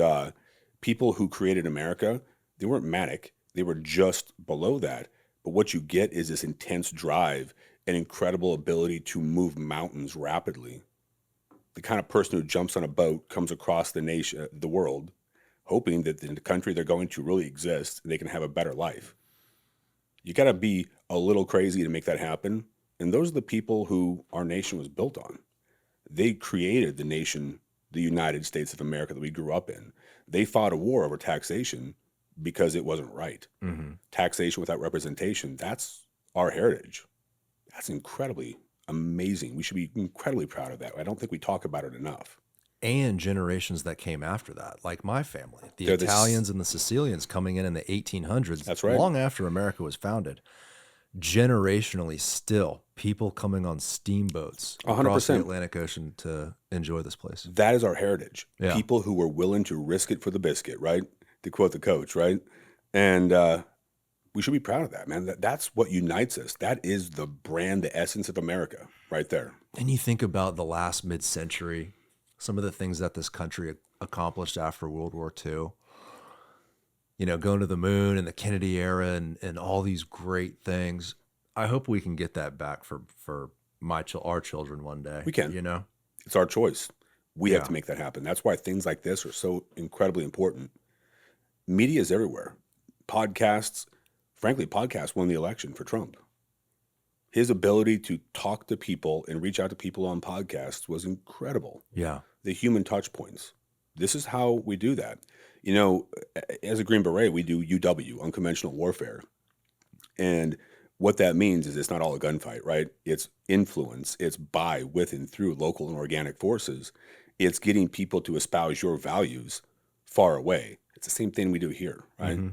people who created America. They weren't manic. They were just below that. But what you get is this intense drive and incredible ability to move mountains rapidly. The kind of person who jumps on a boat, comes across the world, hoping that the country they're going to really exists and they can have a better life. You got to be a little crazy to make that happen. And those are the people who our nation was built on. They created the nation, the United States of America that we grew up in. They fought a war over taxation because it wasn't right. Mm-hmm. Taxation without representation, that's our heritage. That's incredibly amazing. We should be incredibly proud of that. I don't think we talk about it enough. And generations that came after that, like my family, the They're Italians and the Sicilians coming in the 1800s, That's right. long after America was founded. Generationally still, people coming on steamboats across the 100%. Atlantic Ocean to enjoy this place. That is our heritage. Yeah. People who were willing to risk it for the biscuit, right? To quote the coach, right? And we should be proud of that, man. That's what unites us. That is the brand, the essence of America right there. And you think about the last mid-century, some of the things that this country accomplished after World War II, going to the moon and the Kennedy era and all these great things. I hope we can get that back for our children one day. We can. It's our choice. We have to make that happen. That's why things like this are so incredibly important. Media is everywhere. Podcasts won the election for Trump. His ability to talk to people and reach out to people on podcasts was incredible. Yeah. The human touch points. This is how we do that. As a Green Beret, we do UW, unconventional warfare. And what that means is it's not all a gunfight, right? It's influence. It's by, with, and through local and organic forces. It's getting people to espouse your values far away. It's the same thing we do here, right? Mm-hmm.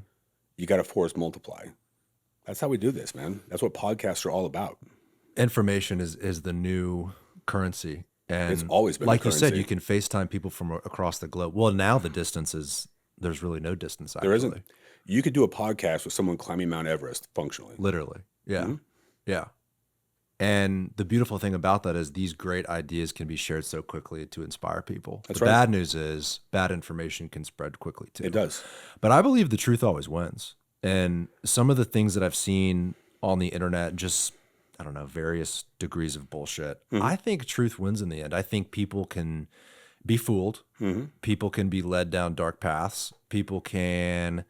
You got to force multiply. That's how we do this, man. That's what podcasts are all about. Information is the new currency. It's And always been the like you said, currency. you can FaceTime people from across the globe. Well, now the distance is, there's really no distance, actually. There isn't. You could do a podcast with someone climbing Mount Everest functionally. Literally. Yeah. Mm-hmm. Yeah. And the beautiful thing about that is these great ideas can be shared so quickly to inspire people. That's The right. bad news is bad information can spread quickly too. It does. But I believe the truth always wins. And some of the things that I've seen on the internet, just, I don't know, various degrees of bullshit, I think truth wins in the end. I think people can be fooled. People can be led down dark paths. People can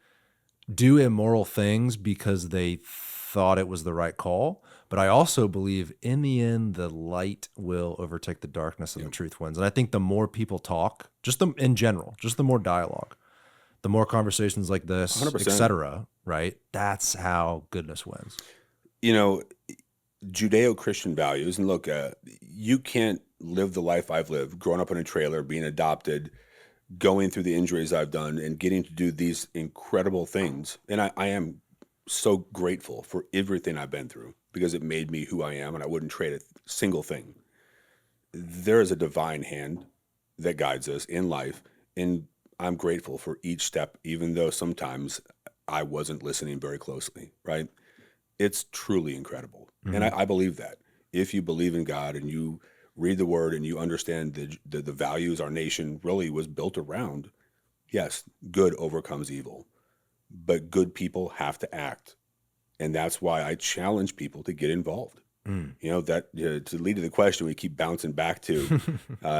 do immoral things because they thought it was the right call. But I also believe in the end, the light will overtake the darkness and the truth wins. And I think the more people talk, in general, just the more dialogue, the more conversations like this, 100%. et cetera, right? That's how goodness wins. You know, Judeo-Christian values, and look, you can't live the life I've lived, growing up in a trailer, being adopted, going through the injuries I've done, and getting to do these incredible things. And I am so grateful for everything I've been through because it made me who I am, and I wouldn't trade a single thing. There is a divine hand that guides us in life, and I'm grateful for each step, even though sometimes I wasn't listening very closely, right? It's truly incredible. And I believe that. If you believe in God and you read the word and you understand the values our nation really was built around, yes, good overcomes evil. But good people have to act. And that's why I challenge people to get involved. You know, that to lead to the question, we keep bouncing back to,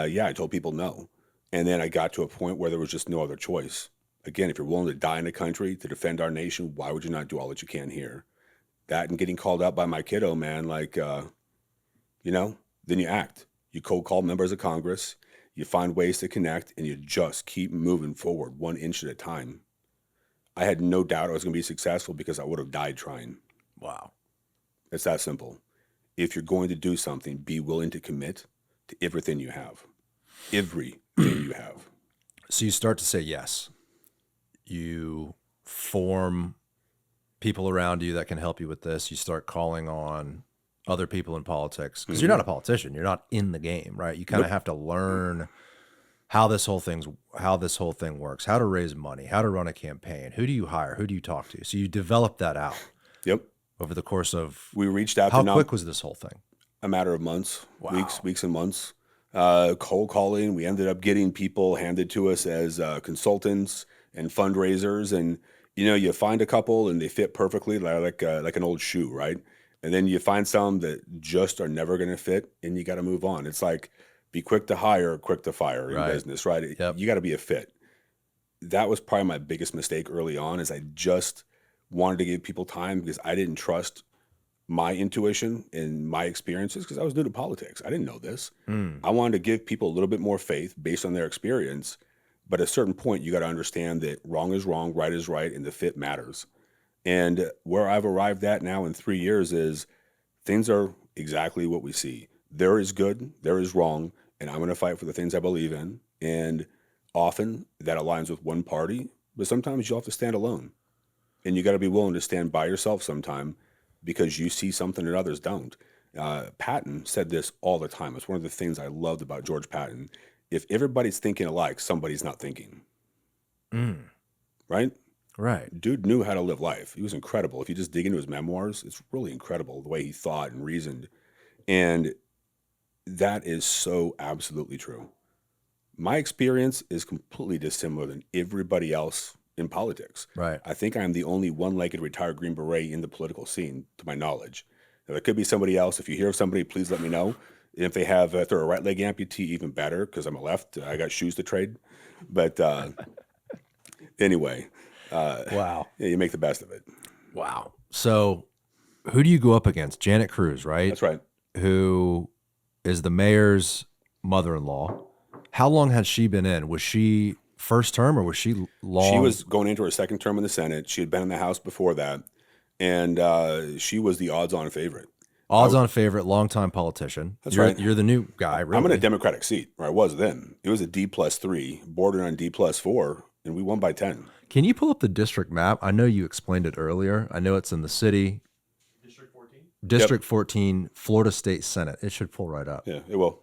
yeah, I told people no. And then I got to a point where there was just no other choice. Again, if you're willing to die in a country to defend our nation, why would you not do all that you can here? That and getting called out by my kiddo, man, like, you know, then you act. You cold call members of Congress, you find ways to connect, and you just keep moving forward 1 inch at a time. I had no doubt I was going to be successful because I would have died trying. Wow. It's that simple. If you're going to do something, be willing to commit to everything you have. Everything you have. So you start to say yes. You form people around you that can help you with this. You start calling on other people in politics because you're not a politician. You're not in the game, right? You kind of have to learn how this whole thing works, how to raise money, how to run a campaign, who do you hire, who do you talk to. So you develop that out. Yep. Over the course of we reached out. How quick was this whole thing? A matter of months, Wow. weeks and months. Cold calling. We ended up getting people handed to us as consultants and fundraisers, and you know, you find a couple and they fit perfectly, like an old shoe, right? And then you find some that just are never going to fit, and you got to move on. It's like be quick to hire, quick to fire in business, right? Yep. You got to be a fit. That was probably my biggest mistake early on, is I just wanted to give people time because I didn't trust my intuition and my experiences because I was new to politics. I didn't know this. I wanted to give people a little bit more faith based on their experience. But at a certain point, you got to understand that wrong is wrong, right is right, and the fit matters. And where I've arrived at now in 3 years is things are exactly what we see. There is good, there is wrong, and I'm going to fight for the things I believe in. And often that aligns with one party, but sometimes you'll have to stand alone. And you got to be willing to stand by yourself sometime because you see something that others don't. Patton said this all the time. It's one of the things I loved about George Patton. If everybody's thinking alike, somebody's not thinking. Right? Right. Dude knew how to live life. He was incredible. If you just dig into his memoirs, it's really incredible the way he thought and reasoned. And that is so absolutely true. My experience is completely dissimilar than everybody else in politics. Right. I think I'm the only one-legged retired Green Beret in the political scene, to my knowledge. Now, there could be somebody else. If you hear of somebody, please let me know. And if they're a right leg amputee, even better, because I'm a left. I got shoes to trade. But anyway, Wow. yeah, you make the best of it. Wow. So who do you go up against? Janet Cruz, right? That's right. Who is the mayor's mother-in-law. How long had she been in? Was she first term or was she long? She was going into her second term in the Senate. She had been in the House before that, and she was the odds-on favorite. Odds-on favorite, longtime politician. That's right. You're the new guy, really. I'm in a Democratic seat, or I was then. It was a D+3, bordering on D+4, and we won by 10. Can you pull up the district map? I know you explained it earlier. I know it's in the city. District 14? District 14, Florida State Senate. It should pull right up. Yeah, it will.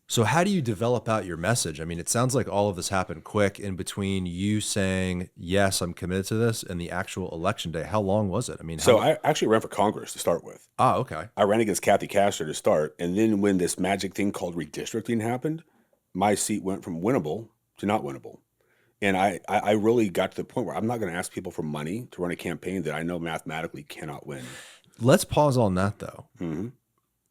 So how do you develop out your message? I mean, it sounds like all of this happened quick in between you saying, yes, I'm committed to this, and the actual election day. How long was it? I mean, I actually ran for Congress to start with. Oh, okay. I ran against Kathy Castor to start. And then when this magic thing called redistricting happened, my seat went from winnable to not winnable. And I really got to the point where I'm not going to ask people for money to run a campaign that I know mathematically cannot win. Let's pause on that, though, Mm-hmm.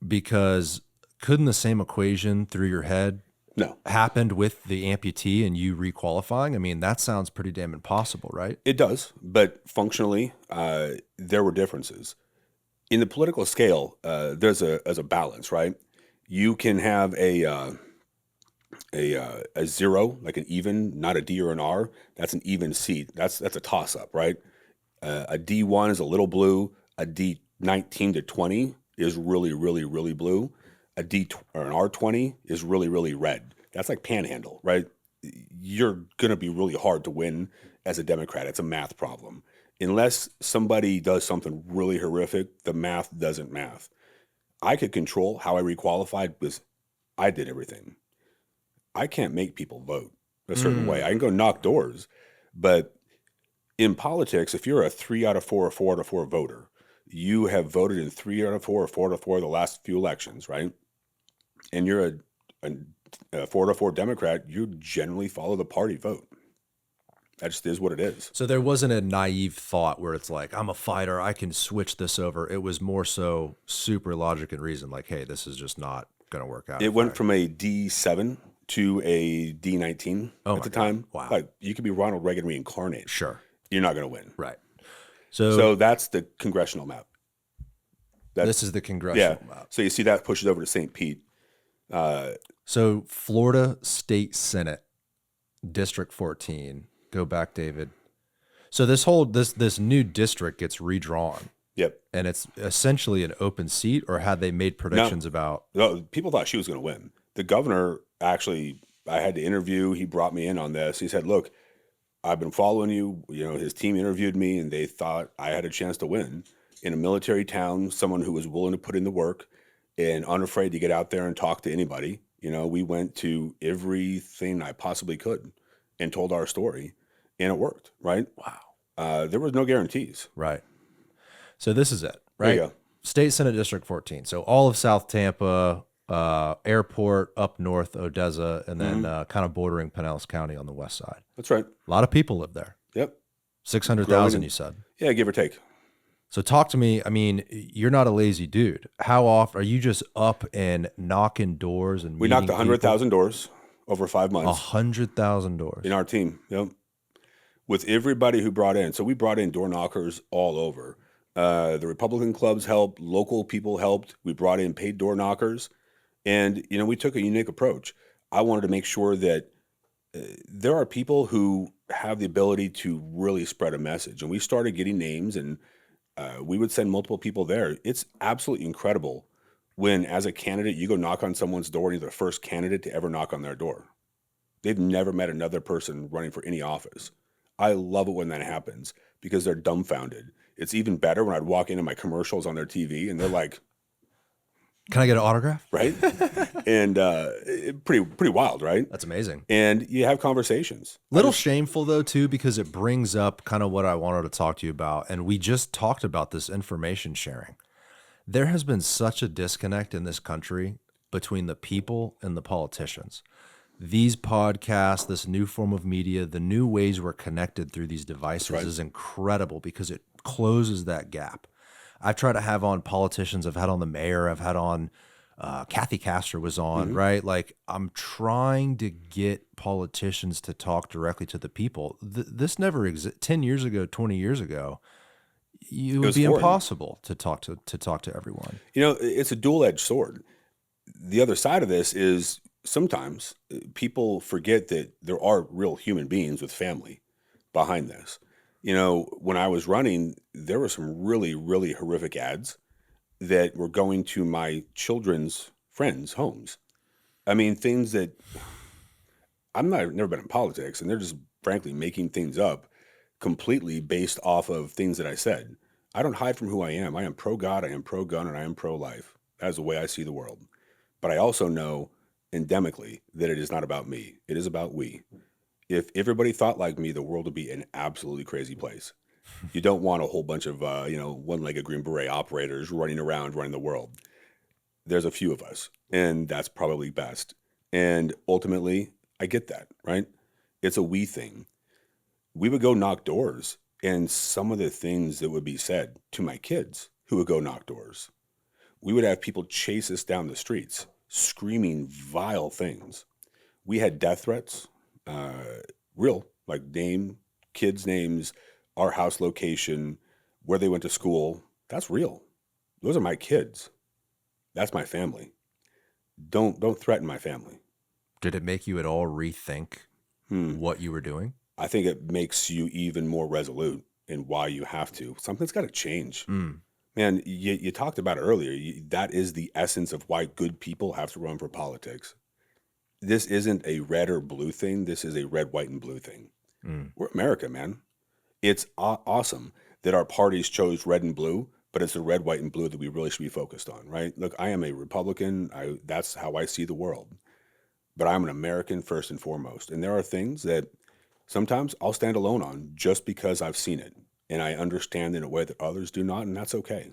because couldn't the same equation through your head No, happened with the amputee and you requalifying? I mean, that sounds pretty damn impossible, right? it does. But functionally, there were differences. In the political scale, there's a balance, right? You can have a zero, like an even, not a D or an R. That's an even seat. That's a toss up, right? A D1 is a little blue. A D19 to 20 is really, really, really blue. A D or an R20 is really, really red. That's like panhandle, right? You're going to be really hard to win as a Democrat. It's a math problem. Unless somebody does something really horrific, the math doesn't math. I could control how I requalified because I did everything. I can't make people vote a certain way. I can go knock doors, but in politics, if you're a 3 out of 4 or 4 out of 4 voter, you have voted in 3 out of 4 or 4 out of 4 the last few elections, right? And you're a 4 out of 4 Democrat, you generally follow the party vote. That just is what it is. So there wasn't a naive thought where it's like, I'm a fighter, I can switch this over. It was more so super logic and reason, like, hey, this is just not going to work out. It went from a D7 to a D19 at the time. Wow. Like, you could be Ronald Reagan reincarnated. Sure. You're not going to win. Right. So that's the congressional map. This is the congressional map. So you see that pushes over to St. Pete. So Florida State Senate, District 14. Go back, David. So this new district gets redrawn. Yep. And it's essentially an open seat, or had they made predictions about? No, people thought she was going to win. The governor actually, I had to interview. He brought me in on this. He said, look, I've been following you. You know, his team interviewed me, and they thought I had a chance to win. In a military town, someone who was willing to put in the work and unafraid to get out there and talk to anybody. You know, we went to everything I possibly could and told our story, and it worked, right? Wow. There was no guarantees. Right. So this is it, There right? you go. State Senate District 14. So all of South Tampa, airport up north, Odessa, and then kind of bordering Pinellas County on the west side. That's right. A lot of people live there. Yep. 600,000, you said. Yeah, give or take. So talk to me. I mean, you're not a lazy dude. How often are you just up and knocking doors and We knocked 100,000 doors over 5 months 100,000 doors in our team. Yep. With everybody who brought in. So we brought in door knockers all over. The Republican clubs helped. Local people helped. We brought in paid door knockers. And, you know, we took a unique approach. I wanted to make sure that there are people who have the ability to really spread a message. And we started getting names, and we would send multiple people there. It's absolutely incredible when, as a candidate, you go knock on someone's door and you're the first candidate to ever knock on their door. They've never met another person running for any office. I love it when that happens because they're dumbfounded. It's even better when I'd walk into my commercials on their TV and they're like, Can I get an autograph? right? And pretty wild, right? That's amazing. And you have conversations. Little shameful though too, because it brings up kind of what I wanted to talk to you about, and we just talked about this information sharing. There has been such a disconnect in this country between the people and the politicians. These podcasts, this new form of media, the new ways we're connected through these devices is incredible because it closes that gap. I've tried to have on politicians. I've had on the mayor. I've had on Kathy Castor was on, right? Like, I'm trying to get politicians to talk directly to the people. This never existed 10 years ago, 20 years ago. It would be impossible to talk to everyone. You know, it's a dual-edged sword. The other side of this is sometimes people forget that there are real human beings with family behind this. You know, when I was running, there were some really, really horrific ads. that were going to my children's friends' homes. I mean, things that I've never been in politics, and they're just frankly making things up completely based off of things that I said. I don't hide from who I am. I am pro God, I am pro gun, and I am pro life. That is the way I see the world. But I also know endemically that it is not about me. It is about we. If everybody thought like me, the world would be an absolutely crazy place. You don't want a whole bunch of one-legged Green Beret operators running around running the world. There's a few of us, and that's probably best. And ultimately, I get that, right? It's a we thing. We would go knock doors, and some of the things that would be said to my kids who would go knock doors, we would have people chase us down the streets screaming vile things. We had death threats, real, like kids' names, our house location, where they went to school. That's real. Those are my kids. That's my family. Don't threaten my family. Did it make you at all rethink what you were doing? I think it makes you even more resolute in why you have to. Something's got to change. Man, you talked about it earlier. That is the essence of why good people have to run for politics. This isn't a red or blue thing. This is a red, white, and blue thing. We're America, man. It's awesome that our parties chose red and blue, but it's the red, white, and blue that we really should be focused on, right? Look, I am a Republican. That's how I see the world. But I'm an American first and foremost. And there are things that sometimes I'll stand alone on just because I've seen it. And I understand in a way that others do not, and that's okay.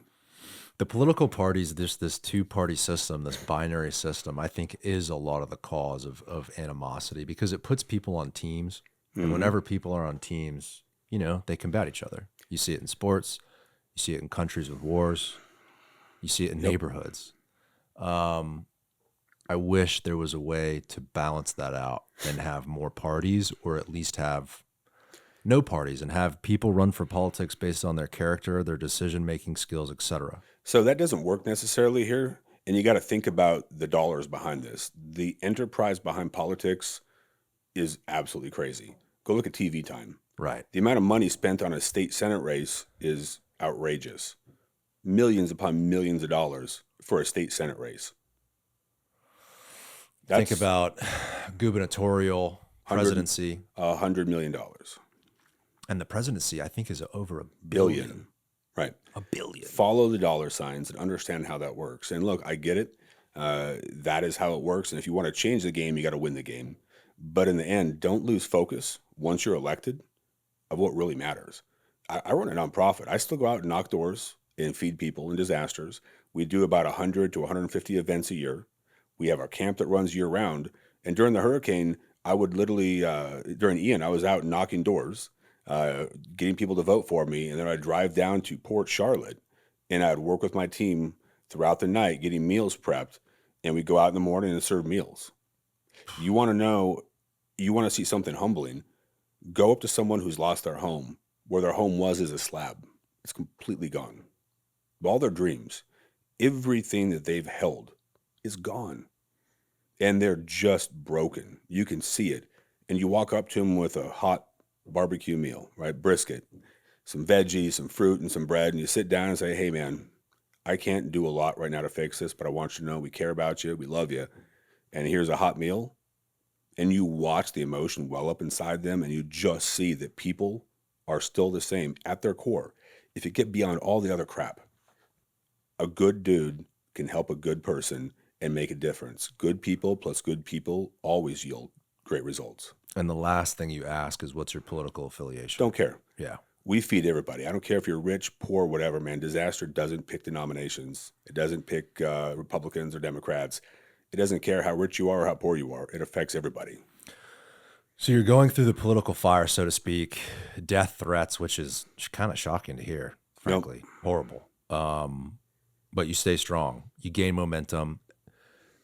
The political parties, this two-party system, this binary system, I think is a lot of the cause of animosity because it puts people on teams. And whenever people are on teams, they combat each other. You see it in sports. You see it in countries with wars. You see it in neighborhoods. I wish there was a way to balance that out and have more parties, or at least have no parties and have people run for politics based on their character, their decision-making skills, etc. So that doesn't work necessarily here. And you got to think about the dollars behind this. The enterprise behind politics is absolutely crazy. Go look at TV time. Right. The amount of money spent on a state Senate race is outrageous. Millions upon millions of dollars for a state Senate race. Think about gubernatorial, presidency. $100 million. And the presidency, I think, is over $1 Billion. Right. $1 billion. Follow the dollar signs and understand how that works. And look, I get it. That is how it works. And if you want to change the game, you got to win the game. But in the end, don't lose focus once you're elected of what really matters. I run a nonprofit. I still go out and knock doors and feed people in disasters. We do about 100 to 150 events a year. We have our camp that runs year round. And during the hurricane, I would literally, during Ian, I was out knocking doors, getting people to vote for me. And then I'd drive down to Port Charlotte and I'd work with my team throughout the night, getting meals prepped. And we'd go out in the morning and serve meals. You want to see something humbling, go up to someone who's lost their home, where their home was a slab. It's completely gone. All their dreams, everything that they've held is gone. And they're just broken. You can see it. And you walk up to them with a hot barbecue meal, right? Brisket, some veggies, some fruit, and some bread. And you sit down and say, hey, man, I can't do a lot right now to fix this, but I want you to know we care about you. We love you. And here's a hot meal. And you watch the emotion well up inside them, and you just see that people are still the same at their core. If you get beyond all the other crap, a good dude can help a good person and make a difference. Good people plus good people always yield great results. And the last thing you ask is, what's your political affiliation? Don't care. Yeah. We feed everybody. I don't care if you're rich, poor, whatever, man. Disaster doesn't pick denominations. It doesn't pick Republicans or Democrats. It doesn't care how rich you are or how poor you are. It affects everybody. So you're going through the political fire, so to speak, death threats, which is kind of shocking to hear, frankly. Horrible. But you stay strong. You gain momentum.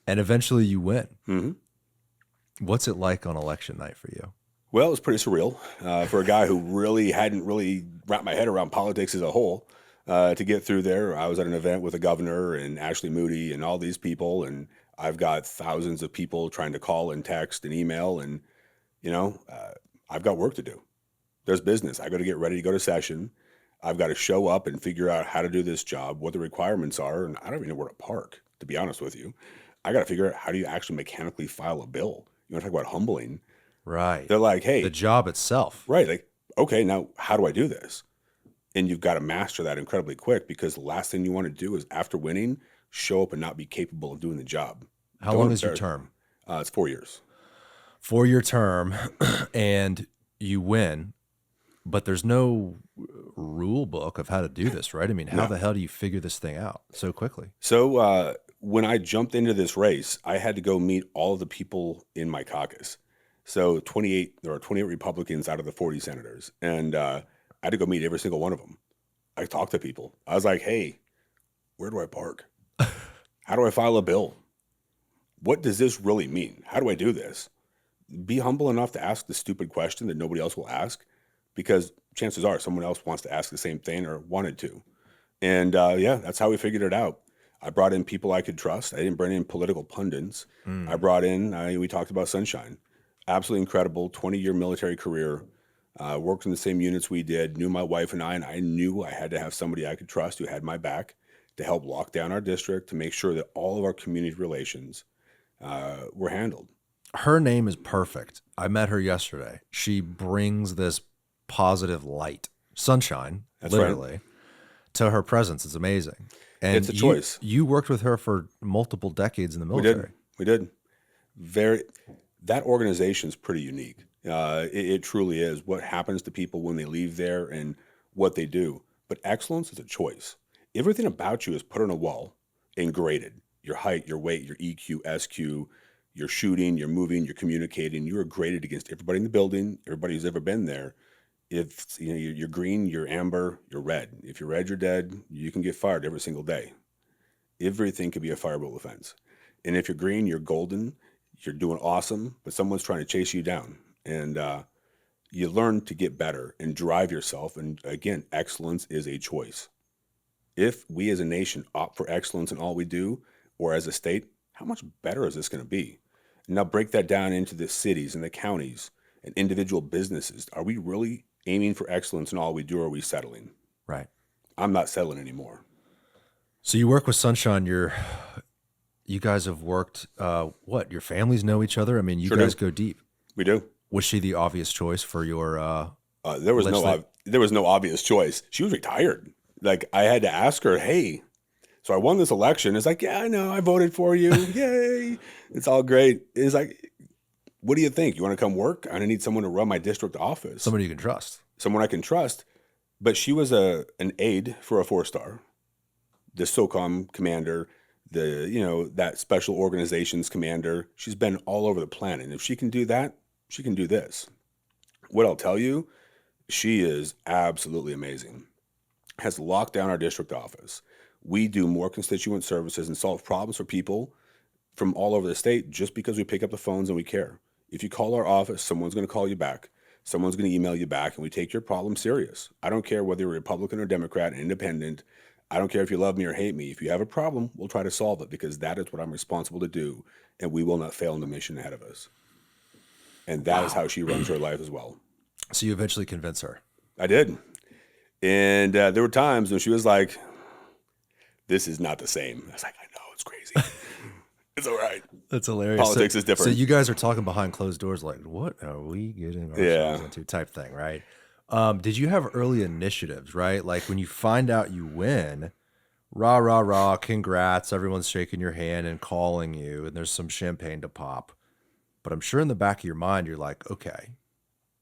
And eventually you win. Mm-hmm. What's it like on election night for you? Well, it was pretty surreal for a guy who really hadn't wrapped my head around politics as a whole. To get through there, I was at an event with the governor and Ashley Moody and all these people, and I've got thousands of people trying to call and text and email, and I've got work to do. There's business. I got to get ready to go to session. I've got to show up and figure out how to do this job, what the requirements are, and I don't even know where to park, to be honest with you. I got to figure out how do you actually mechanically file a bill. You want to talk about humbling? Right. They're like, The hey, job itself. right, like, okay, now how do I do this? And you've got to master that incredibly quick because the last thing you want to do is after winning, show up and not be capable of doing the job. How Don't long is your embarrass. term? It's 4 years. 4-year term, and you win, but there's no rule book of how to do this, right? I mean, how No. the hell do you figure this thing out so quickly? So when I jumped into this race, I had to go meet all of the people in my caucus. So there are 28 Republicans out of the 40 senators, and I had to go meet every single one of them. I talked to people. I was like, hey, where do I park? How do I file a bill? What does this really mean? How do I do this? Be humble enough to ask the stupid question that nobody else will ask, because chances are someone else wants to ask the same thing or wanted to. And yeah, that's how we figured it out. I brought in people I could trust. I didn't bring in political pundits. I brought in, we talked about Sunshine. Absolutely incredible 20-year military career. Worked in the same units we did, knew my wife and I knew I had to have somebody I could trust who had my back to help lock down our district, to make sure that all of our community relations were handled. Her name is perfect. I met her yesterday. She brings this positive light, sunshine, That's literally, to her presence. It's amazing. And It's a choice. You worked with her for multiple decades in the We military. did. That organization is pretty unique. It truly is. What happens to people when they leave there and what they do. But excellence is a choice. Everything about you is put on a wall and graded. Your height, your weight, your EQ, SQ, your shooting, your moving, your communicating. You are graded against everybody in the building, everybody who's ever been there. If you're green, you're amber, you're red. If you're red, you're dead. You can get fired every single day. Everything could be a fireable offense. And if you're green, you're golden. You're doing awesome, but someone's trying to chase you down. And you learn to get better and drive yourself. And again, excellence is a choice. If we as a nation opt for excellence in all we do, or as a state, how much better is this going to be? Now break that down into the cities and the counties and individual businesses. Are we really aiming for excellence in all we do, or are we settling? Right. I'm not settling anymore. So you work with Sunshine. You guys have worked, what? Your families know each other? I mean, you Sure guys do. go deep. We do. Was she the obvious choice for your There was no obvious choice. She was retired. Like, I had to ask her, hey, so I won this election. It's like, yeah, I know, I voted for you. Yay. It's all great. It's like, what do you think? You want to come work? I need someone to run my district office. somebody you can trust? Someone I can trust. But she was an aide for a 4-star, the SOCOM commander, that special organizations commander. She's been all over the planet. And if she can do that, she can do this. What I'll tell you, she is absolutely amazing. Has locked down our district office. We do more constituent services and solve problems for people from all over the state just because we pick up the phones and we care. If you call our office, someone's going to call you back. Someone's going to email you back, and we take your problem serious. I don't care whether you're Republican or Democrat, independent. I don't care if you love me or hate me. If you have a problem, we'll try to solve it, because that is what I'm responsible to do, and we will not fail in the mission ahead of us. And that is how she runs her life as well. So you eventually convince her. I did. And there were times when she was like, this is not the same. I was like, I know, it's crazy. It's all right. That's hilarious. Politics is different. So you guys are talking behind closed doors, like, what are we getting ourselves into type thing, right? Did you have early initiatives, right? Like when you find out you win, rah, rah, rah, congrats, everyone's shaking your hand and calling you, and there's some champagne to pop. But I'm sure in the back of your mind, you're like, okay,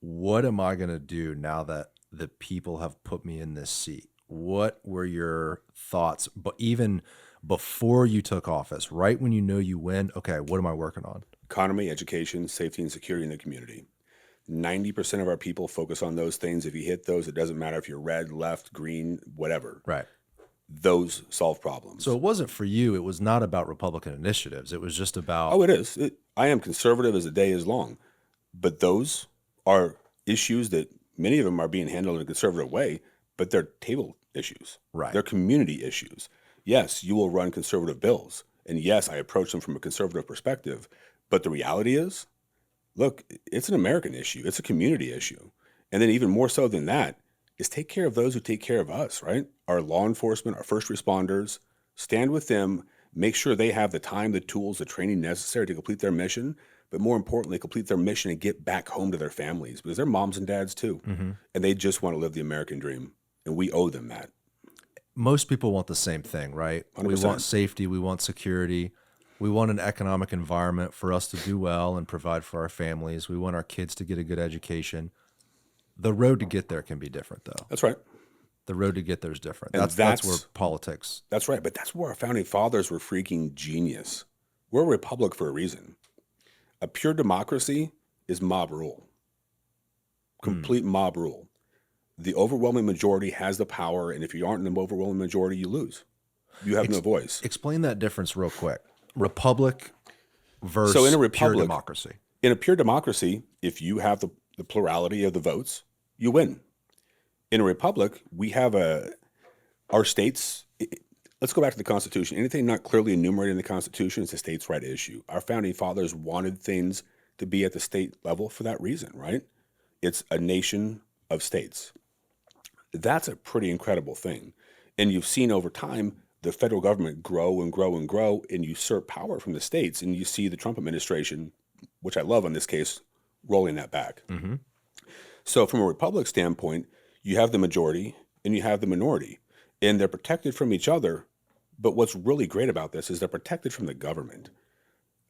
what am I going to do now that the people have put me in this seat? What were your thoughts? But even before you took office, right when you know you win, okay, what am I working on? Economy, education, safety, and security in the community. 90% of our people focus on those things. If you hit those, it doesn't matter if you're red, left, green, whatever. Right. Those solve problems. So it wasn't for you. It was not about Republican initiatives. It was just about. Oh, it is. I am conservative as the day is long. But those are issues that many of them are being handled in a conservative way, but they're table issues. Right. They're community issues. Yes, you will run conservative bills. And yes, I approach them from a conservative perspective. But the reality is, look, it's an American issue. It's a community issue. And then even more so than that, is take care of those who take care of us, right? Our law enforcement, our first responders, stand with them, make sure they have the time, the tools, the training necessary to complete their mission, but more importantly, complete their mission and get back home to their families because they're moms and dads too. And they just want to live the American dream. And we owe them that. Most people want the same thing, right? 100%. We want safety, we want security, we want an economic environment for us to do well and provide for our families. We want our kids to get a good education. The road to get there can be different, though. That's right. The road to get there is different. And That's where politics. That's right. But that's where our founding fathers were freaking genius. We're a republic for a reason. A pure democracy is mob rule, complete mob rule. The overwhelming majority has the power, and if you aren't in the overwhelming majority, you lose. You have no voice. Explain that difference real quick. Republic versus So in a pure republic, democracy. in a pure democracy, if you have the plurality of the votes, you win. In a republic, we have our states. Let's go back to the Constitution. Anything not clearly enumerated in the Constitution is a states' right issue. Our founding fathers wanted things to be at the state level for that reason, right? It's a nation of states. That's a pretty incredible thing. And you've seen over time the federal government grow and grow and grow and usurp power from the states. And you see the Trump administration, which I love in this case, rolling that back. So from a republic standpoint, you have the majority and you have the minority. And they're protected from each other. But what's really great about this is they're protected from the government.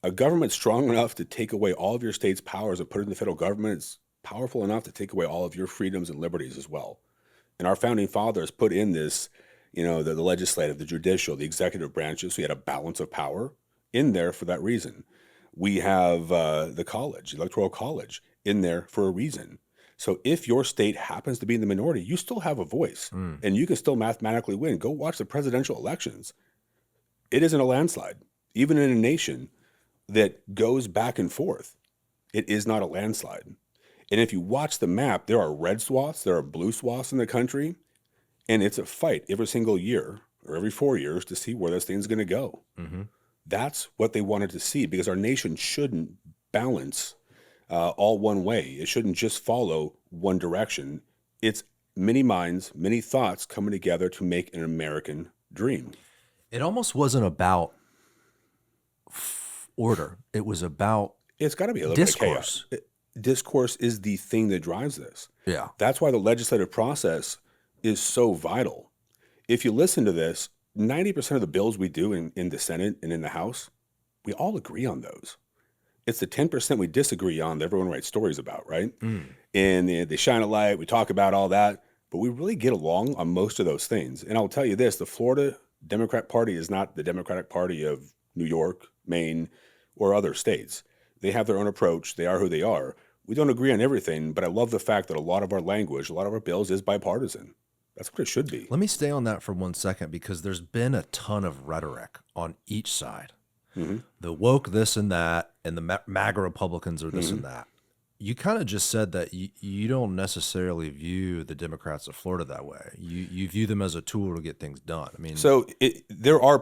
A government strong enough to take away all of your state's powers and put it in the federal government is powerful enough to take away all of your freedoms and liberties as well. And our founding fathers put in this, the legislative, the judicial, the executive branches. So we had a balance of power in there for that reason. We have the college, electoral college, in there for a reason. So if your state happens to be in the minority, you still have a voice and you can still mathematically win. Go watch the presidential elections. It isn't a landslide. Even in a nation that goes back and forth, it is not a landslide. And if you watch the map, there are red swaths, there are blue swaths in the country, and it's a fight every single year or every 4 years to see where this thing's going to go. That's what they wanted to see because our nation shouldn't balance all one way. It shouldn't just follow one direction. It's many minds, many thoughts coming together to make an American dream. It almost wasn't about order. It was about It's got to be a little discourse. bit of chaos. Discourse is the thing that drives this. Yeah. That's why the legislative process is so vital. If you listen to this, 90% of the bills we do in the Senate and in the House, we all agree on those. It's the 10% we disagree on that everyone writes stories about, right? And they shine a light, we talk about all that, but we really get along on most of those things. And I'll tell you this, the Florida Democrat Party is not the Democratic Party of New York, Maine, or other states. They have their own approach. They are who they are. We don't agree on everything, but I love the fact that a lot of our language, a lot of our bills is bipartisan. That's what it should be. Let me stay on that for 1 second because there's been a ton of rhetoric on each side. The woke this and that, and the MAGA Republicans are this and that. You kind of just said that you don't necessarily view the Democrats of Florida that way. You view them as a tool to get things done. I mean, so there are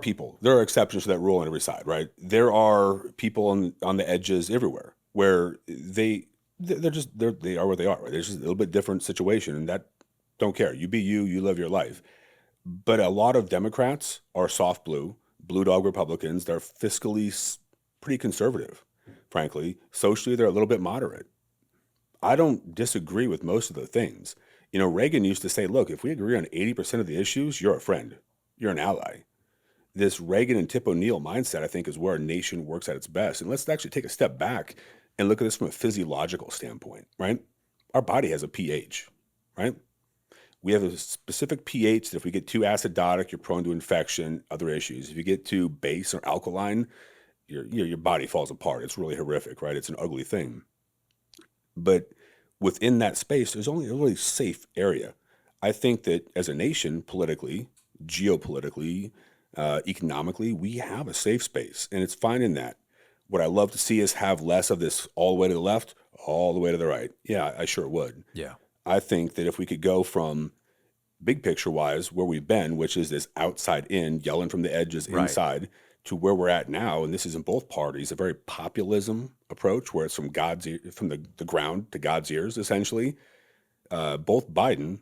exceptions to that rule on every side, right? There are people on the edges everywhere where they are where they are, right? There's just a little bit different situation, and that don't care. You be you, you live your life. But a lot of Democrats are soft blue dog Republicans. They're fiscally pretty conservative, frankly. Socially, they're a little bit moderate. I don't disagree with most of the things. Reagan used to say, look, if we agree on 80% of the issues, you're a friend. You're an ally. This Reagan and Tip O'Neill mindset, I think, is where our nation works at its best. And let's actually take a step back and look at this from a physiological standpoint, right? Our body has a pH, right? We have a specific pH that if we get too acidotic, you're prone to infection, other issues. If you get too base or alkaline, your body falls apart. It's really horrific, right? It's an ugly thing. But within that space, there's only a really safe area. I think that as a nation, politically, geopolitically, economically, we have a safe space, and it's fine in that. Would I love to see us have less of this all the way to the left, all the way to the right? Yeah, I sure would. yeah. I think that if we could go from big picture wise where we've been, which is this outside in, yelling from the edges inside, to where we're at now, and this is in both parties, a very populism approach where it's from from the ground to God's ears, essentially. Both Biden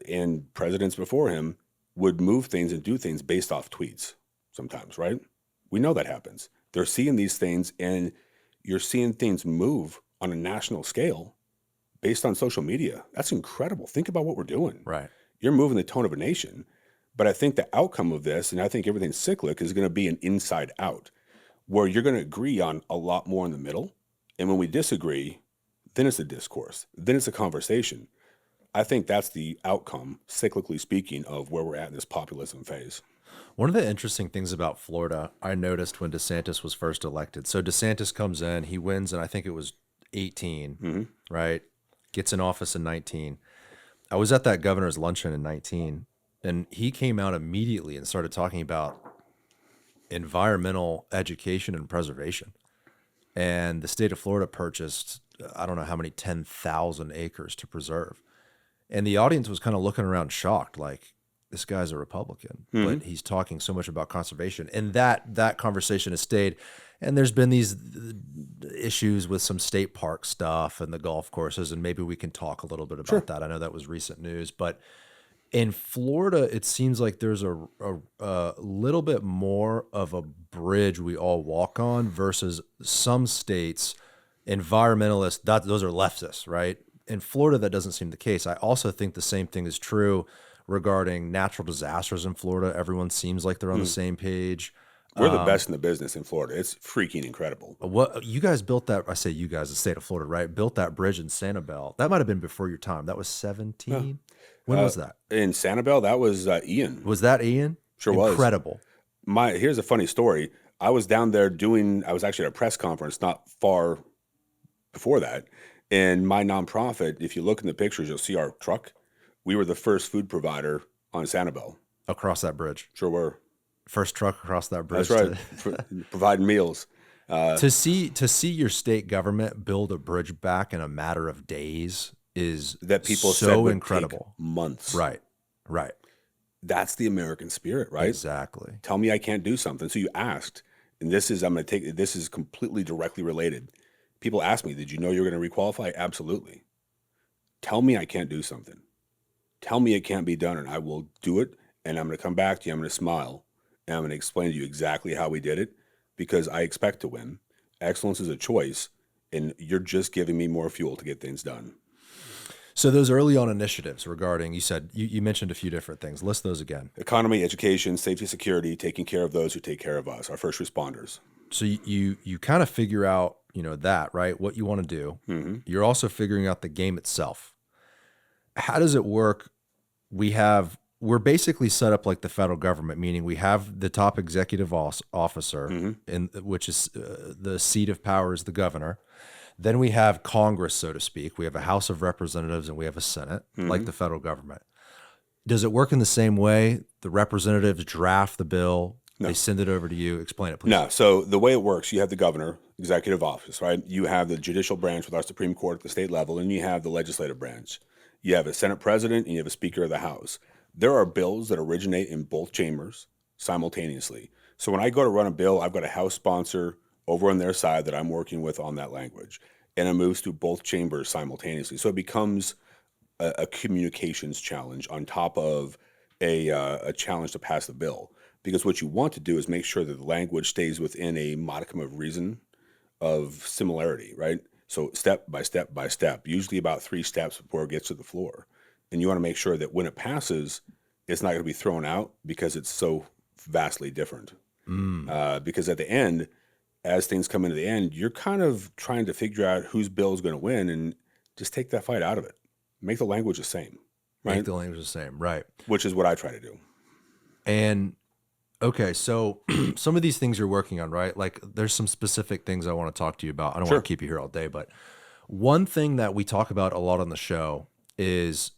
and presidents before him would move things and do things based off tweets sometimes, right? We know that happens. They're seeing these things, and you're seeing things move on a national scale based on social media. That's incredible. Think about what we're doing. Right. You're moving the tone of a nation. But I think the outcome of this, and I think everything's cyclic, is going to be an inside out, where you're going to agree on a lot more in the middle. And when we disagree, then it's a discourse, then it's a conversation. I think that's the outcome, cyclically speaking, of where we're at in this populism phase. One of the interesting things about Florida, I noticed when DeSantis was first elected. So DeSantis comes in, he wins, and I think it was 18, right? Gets in office in 19. I was at that governor's luncheon in 19, and he came out immediately and started talking about environmental education and preservation. And the state of Florida purchased, I don't know how many, 10,000 acres to preserve. And the audience was kind of looking around shocked, like, this guy's a Republican, but he's talking so much about conservation. And that conversation has stayed. And there's been these issues with some state park stuff and the golf courses, and maybe we can talk a little bit about that. I know that was recent news, but in Florida, it seems like there's a little bit more of a bridge we all walk on versus some states, environmentalists, those are leftists, right? In Florida, that doesn't seem the case. I also think the same thing is true regarding natural disasters in Florida. Everyone seems like they're on the same page. We're the best in the business in Florida. It's freaking incredible. What you guys built that? I say you guys, the state of Florida, right? Built that bridge in Sanibel. That might have been before your time. That was 17. When was that? In Sanibel, that was Ian. Was that Ian? Sure was. Incredible. Here's a funny story. I was down there I was actually at a press conference not far before that. And my nonprofit, if you look in the pictures, you'll see our truck. We were the first food provider on Sanibel. Across that bridge. Sure were. First truck across that bridge. That's right. Providing meals. To see your state government build a bridge back in a matter of days is that people so said would incredible. Take months. Right. That's the American spirit, right? Exactly. Tell me I can't do something. So you asked, and this is completely directly related. People ask me, did you know you were going to requalify? Absolutely. Tell me I can't do something. Tell me it can't be done, and I will do it, and I'm going to come back to you. I'm going to smile, and I'm going to explain to you exactly how we did it, because I expect to win. Excellence is a choice, and you're just giving me more fuel to get things done. So those early on initiatives regarding, you mentioned a few different things. List those again. Economy, education, safety, security, taking care of those who take care of us, our first responders. So you kind of figure out, that, right? What you want to do. Mm-hmm. You're also figuring out the game itself. How does it work? We're basically set up like the federal government, meaning we have the top executive officer, which is the seat of power is the governor. Then we have Congress, so to speak. We have a House of Representatives and we have a Senate, like the federal government. Does it work in the same way? The representatives draft the bill. No. They send it over to you. Explain it, please. No. So the way it works, you have the governor, executive office, right? You have the judicial branch with our Supreme Court at the state level, and you have the legislative branch. You have a Senate president and you have a Speaker of the House. There are bills that originate in both chambers simultaneously. So when I go to run a bill, I've got a House sponsor over on their side that I'm working with on that language, and it moves through both chambers simultaneously. So it becomes a communications challenge on top of a challenge to pass the bill. Because what you want to do is make sure that the language stays within a modicum of reason of similarity, right? So step by step by step, usually about 3 steps before it gets to the floor. And you want to make sure that when it passes, it's not going to be thrown out because it's so vastly different. Because at the end, as things come into the end, you're kind of trying to figure out whose bill is going to win and just take that fight out of it. Make the language the same, right? Make the language the same, right. Which is what I try to do. And okay, so some of these things you're working on, right? Like there's some specific things I want to talk to you about. I don't want to keep you here all day, but one thing that we talk about a lot on the show is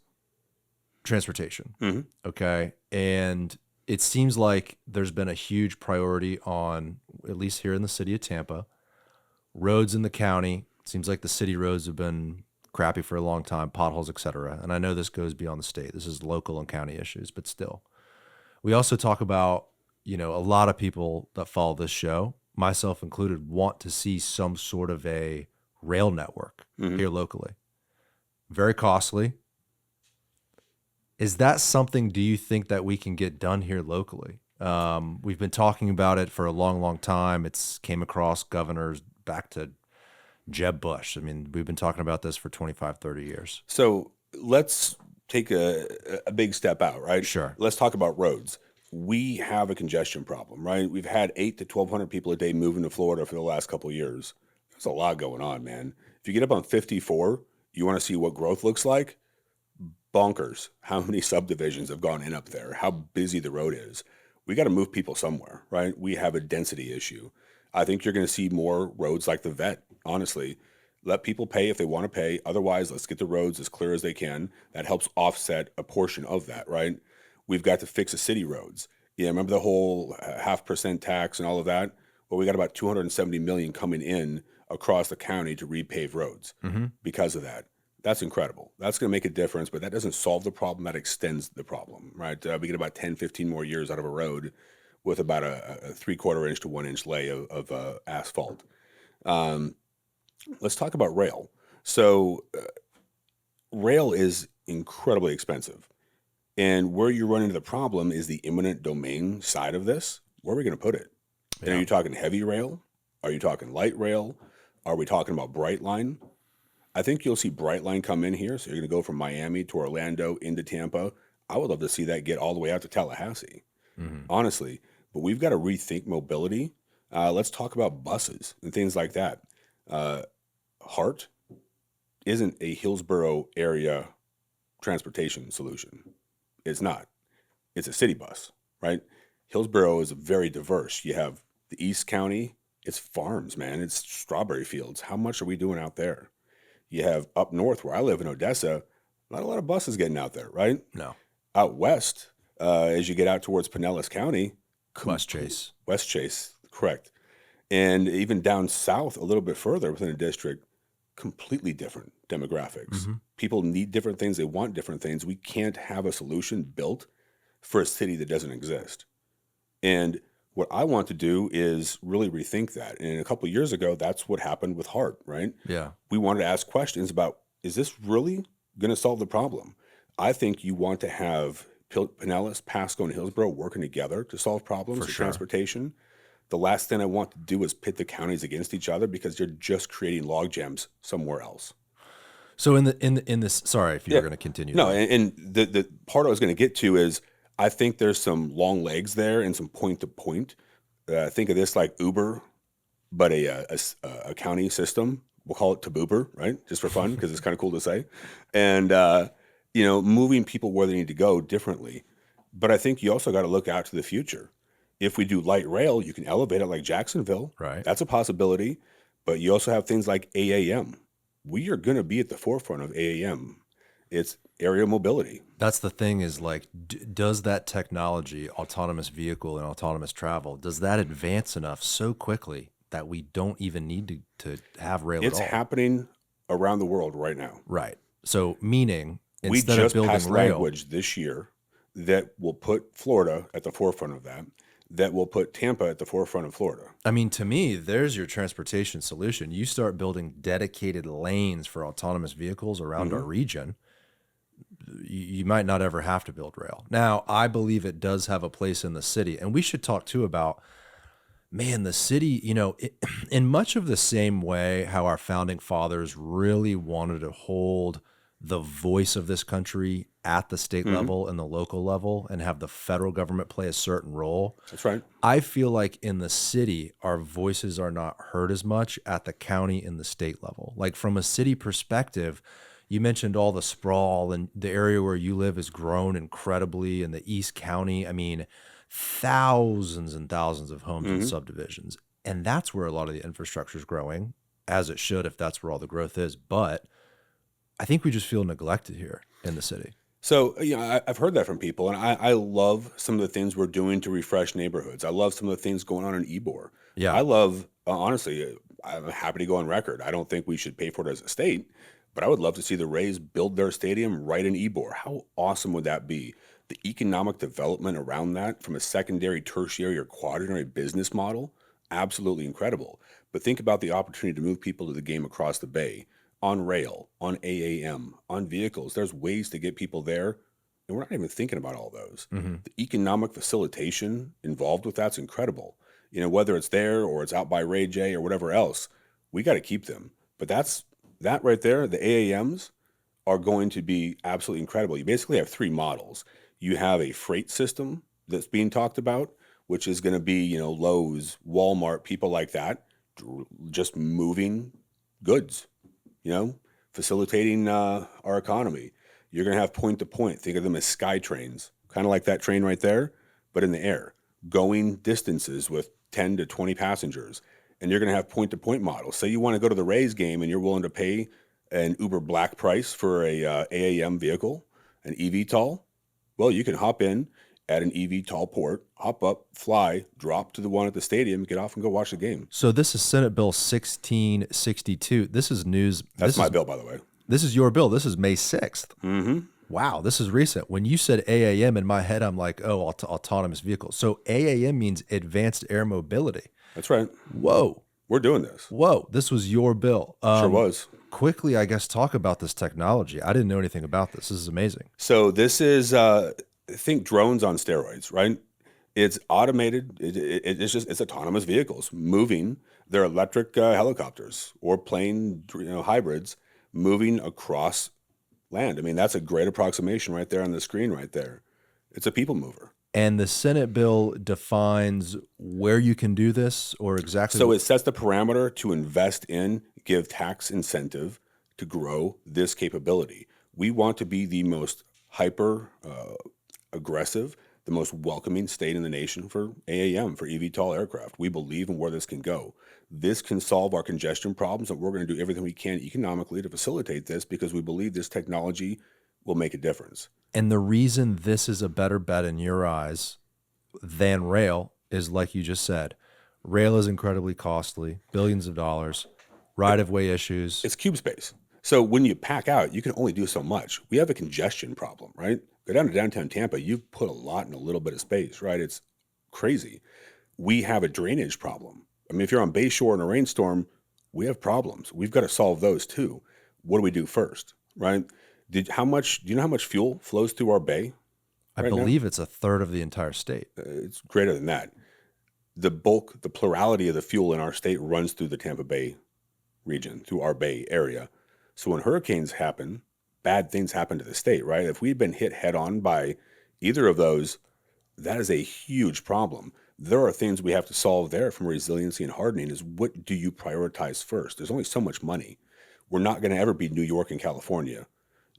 transportation. Okay. And it seems like there's been a huge priority on, at least here in the city of Tampa, roads in the county. It seems like the city roads have been crappy for a long time, potholes, et cetera. And I know this goes beyond the state. This is local and county issues, but still. We also talk about, a lot of people that follow this show, myself included, want to see some sort of a rail network here locally. Very costly. Is that something, do you think, that we can get done here locally? We've been talking about it for a long, long time. It's came across governors back to Jeb Bush. I mean, we've been talking about this for 25, 30 years. So let's take a big step out, right? Sure. Let's talk about roads. We have a congestion problem, right? We've had 8 to 1,200 people a day moving to Florida for the last couple of years. There's a lot going on, man. If you get up on 54, you want to see what growth looks like? Bonkers. How many subdivisions have gone in up there? How busy the road is. We got to move people somewhere, right? We have a density issue. I think you're going to see more roads like the vet, honestly. Let people pay if they want to pay. Otherwise, let's get the roads as clear as they can. That helps offset a portion of that, right? We've got to fix the city roads. Yeah, remember the whole 0.5% tax and all of that? Well, we got about 270 million coming in across the county to repave roads because of that. That's incredible. That's going to make a difference, but that doesn't solve the problem. That extends the problem, right? We get about 10, 15 more years out of a road with about a 3/4 inch to 1 inch lay of asphalt. Let's talk about rail. So, rail is incredibly expensive. And where you run into the problem is the imminent domain side of this. Where are we going to put it? And are you talking heavy rail? Are you talking light rail? Are we talking about Brightline? I think you'll see Brightline come in here. So you're going to go from Miami to Orlando into Tampa. I would love to see that get all the way out to Tallahassee, honestly. But we've got to rethink mobility. Let's talk about buses and things like that. Hart isn't a Hillsborough area transportation solution. It's not. It's a city bus, right? Hillsborough is very diverse. You have the East County. It's farms, man. It's strawberry fields. How much are we doing out there? You have up north where I live in Odessa, not a lot of buses getting out there, right? No. Out west, as you get out towards Pinellas County, West Chase. West Chase, correct. And even down south, a little bit further within a district, completely different demographics. People need different things. They want different things. We can't have a solution built for a city that doesn't exist. And what I want to do is really rethink that. And a couple of years ago, that's what happened with Hart, right? Yeah. We wanted to ask questions about, is this really going to solve the problem? I think you want to have Pinellas, Pasco, and Hillsborough working together to solve problems For of sure. transportation. The last thing I want to do is pit the counties against each other because you're just creating log jams somewhere else. So in this, sorry if you were going to continue. No, and the part I was going to get to is I think there's some long legs there and some point to point. Think of this like Uber, but a county system. We'll call it Taboober, right? Just for fun because it's kind of cool to say. And moving people where they need to go differently. But I think you also got to look out to the future. If we do light rail, you can elevate it like Jacksonville. Right. That's a possibility. But you also have things like AAM. We are going to be at the forefront of AAM. It's aerial mobility. That's the thing is like, does that technology, autonomous vehicle and autonomous travel, does that advance enough so quickly that we don't even need to have rail It's at all? happening around the world right now. Right. So meaning We instead of just building passed rail, language this year that will put Florida at the forefront of that will put Tampa at the forefront of Florida. I mean, to me, there's your transportation solution. You start building dedicated lanes for autonomous vehicles around our region, you might not ever have to build rail. Now, I believe it does have a place in the city. And we should talk too about, man, the city, in much of the same way how our founding fathers really wanted to hold the voice of this country at the state level and the local level and have the federal government play a certain role. That's right. I feel like in the city, our voices are not heard as much at the county and the state level. Like from a city perspective, you mentioned all the sprawl and the area where you live has grown incredibly in the East County. I mean, thousands and thousands of homes and subdivisions. And that's where a lot of the infrastructure is growing, as it should if that's where all the growth is. But I think we just feel neglected here in the city. So, I've heard that from people, and I love some of the things we're doing to refresh neighborhoods. I love some of the things going on in Ybor. Yeah. I love, honestly, I'm happy to go on record. I don't think we should pay for it as a state, but I would love to see the Rays build their stadium right in Ybor. How awesome would that be? The economic development around that from a secondary, tertiary, or quaternary business model, absolutely incredible. But think about the opportunity to move people to the game across the bay, on rail, on AAM, on vehicles. There's ways to get people there and we're not even thinking about all those. Mm-hmm. The economic facilitation involved with that's incredible. You know, whether it's there or it's out by Ray J or whatever else, we got to keep them. But that right there, the AAMs are going to be absolutely incredible. You basically have three models. You have a freight system that's being talked about, which is going to be, you know, Lowe's, Walmart, people like that, just moving goods, you know, facilitating our economy. You're going to have point to point. Think of them as sky trains, kind of like that train right there, but in the air, going distances with 10 to 20 passengers. And you're going to have point to point models. Say you want to go to the Rays game and you're willing to pay an Uber Black price for a AAM vehicle, an eVTOL. Well, you can hop in at an eVTOL port, hop up, fly, drop to the one at the stadium, get off and go watch the game. So this is Senate Bill 1662. This is news. That's my bill, by the way. This is your bill. This is May 6th. Mm-hmm. Wow, this is recent. When you said AAM, in my head, I'm like, oh, autonomous vehicles. So AAM means Advanced Air Mobility. That's right. Whoa. We're doing this. Whoa, this was your bill. Sure was. Quickly, I guess, talk about this technology. I didn't know anything about this. This is amazing. So this is, think drones on steroids, right? It's automated. It's autonomous vehicles moving. They're electric helicopters or plane, hybrids moving across land. I mean, that's a great approximation right there on the screen right there. It's a people mover. And the Senate bill defines where you can do this or exactly. So it sets the parameter to invest in, give tax incentive to grow this capability. We want to be the most hyper aggressive, the most welcoming state in the nation for AAM, for eVTOL aircraft. We believe in where this can go. This can solve our congestion problems, and we're going to do everything we can economically to facilitate this because we believe this technology will make a difference. And the reason this is a better bet in your eyes than rail is, like you just said, rail is incredibly costly, billions of dollars, right-of-way issues. It's cube space. So when you pack out, you can only do so much. We have a congestion problem, right? Go down to downtown Tampa, you put a lot in a little bit of space, right? It's crazy. We have a drainage problem. I mean, if you're on Bayshore in a rainstorm, we have problems. We've got to solve those too. What do we do first, right? Do you know how much fuel flows through our bay? I believe it's a third of the entire state. It's greater than that. The plurality of the fuel in our state runs through the Tampa Bay region, through our bay area. So when hurricanes happen, bad things happen to the state, right? If we've been hit head on by either of those, that is a huge problem. There are things we have to solve there from resiliency and hardening is what do you prioritize first? There's only so much money. We're not going to ever be New York and California.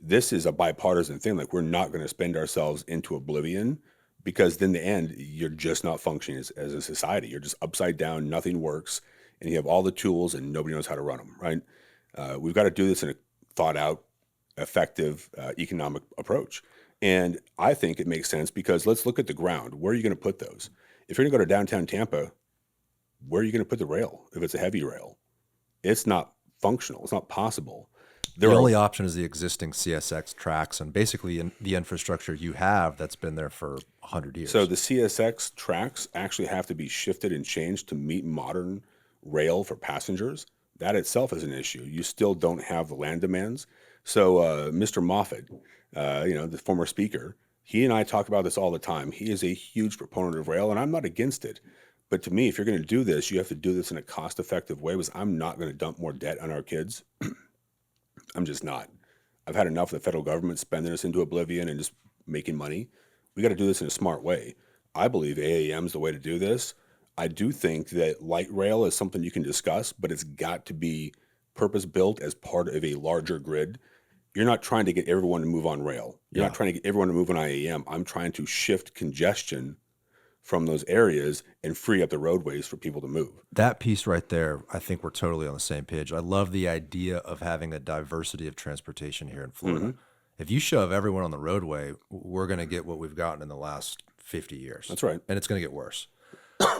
This is a bipartisan thing. Like, we're not going to spend ourselves into oblivion because in the end, you're just not functioning as a society. You're just upside down, nothing works, and you have all the tools and nobody knows how to run them, right? We've got to do this in a thought out, effective economic approach. And I think it makes sense because let's look at the ground. Where are you going to put those? If you're going to go to downtown Tampa, where are you going to put the rail? If it's a heavy rail, it's not functional. It's not possible. The only option is the existing CSX tracks and basically the infrastructure you have that's been there for 100 years. So the CSX tracks actually have to be shifted and changed to meet modern rail for passengers. That itself is an issue. You still don't have the land demands. So Mr. Moffett, the former speaker, he and I talk about this all the time. He is a huge proponent of rail, and I'm not against it. But to me, if you're going to do this, you have to do this in a cost-effective way because I'm not going to dump more debt on our kids. I'm just not. I've had enough of the federal government spending us into oblivion and just making money. We got to do this in a smart way. I believe AAM is the way to do this. I do think that light rail is something you can discuss, but it's got to be purpose-built as part of a larger grid. You're not trying to get everyone to move on rail. You're not trying to get everyone to move on IAM. I'm trying to shift congestion from those areas and free up the roadways for people to move. That piece right there, I think we're totally on the same page. I love the idea of having a diversity of transportation here in Florida. Mm-hmm. If you shove everyone on the roadway, we're going to get what we've gotten in the last 50 years. That's right. And it's going to get worse.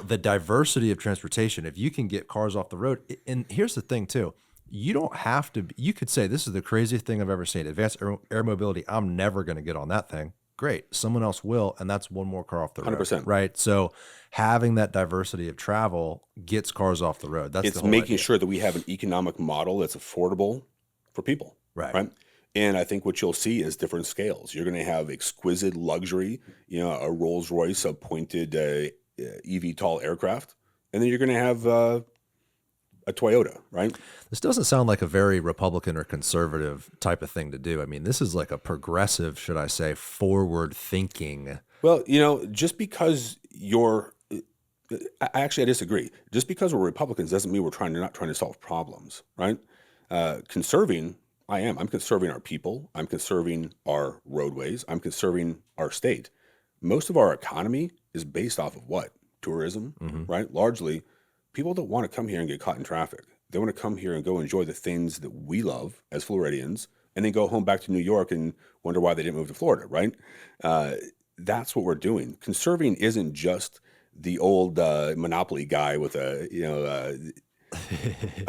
The diversity of transportation, if you can get cars off the road, and here's the thing too, you don't have to, you could say, this is the craziest thing I've ever seen. Advanced air mobility, I'm never going to get on that thing. Great. Someone else will, and that's one more car off the road. 100%. Right? So having that diversity of travel gets cars off the road. That's it's making sure that we have an economic model that's affordable for people. Right. And I think what you'll see is different scales. You're going to have exquisite luxury, a Rolls Royce, a pointed eVTOL aircraft, and then you're going to have a Toyota, right? This doesn't sound like a very Republican or conservative type of thing to do. I mean, this is like a progressive, should I say, forward thinking. Well, just because I disagree. Just because we're Republicans doesn't mean we're not trying to solve problems, right? Conserving, I'm conserving our people. I'm conserving our roadways. I'm conserving our state. Most of our economy is based off of what? Tourism, right? Largely, people don't want to come here and get caught in traffic. They want to come here and go enjoy the things that we love as Floridians, and then go home back to New York and wonder why they didn't move to Florida, right? That's what we're doing. Conserving isn't just the old Monopoly guy with a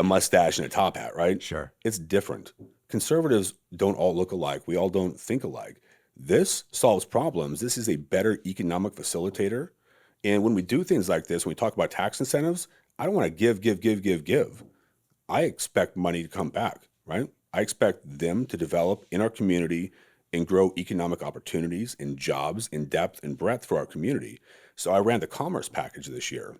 mustache and a top hat, right? Sure. It's different. Conservatives don't all look alike. We all don't think alike. This solves problems. This is a better economic facilitator. And when we do things like this, when we talk about tax incentives, I don't want to give. I expect money to come back, right? I expect them to develop in our community and grow economic opportunities and jobs in depth and breadth for our community. So I ran the commerce package this year.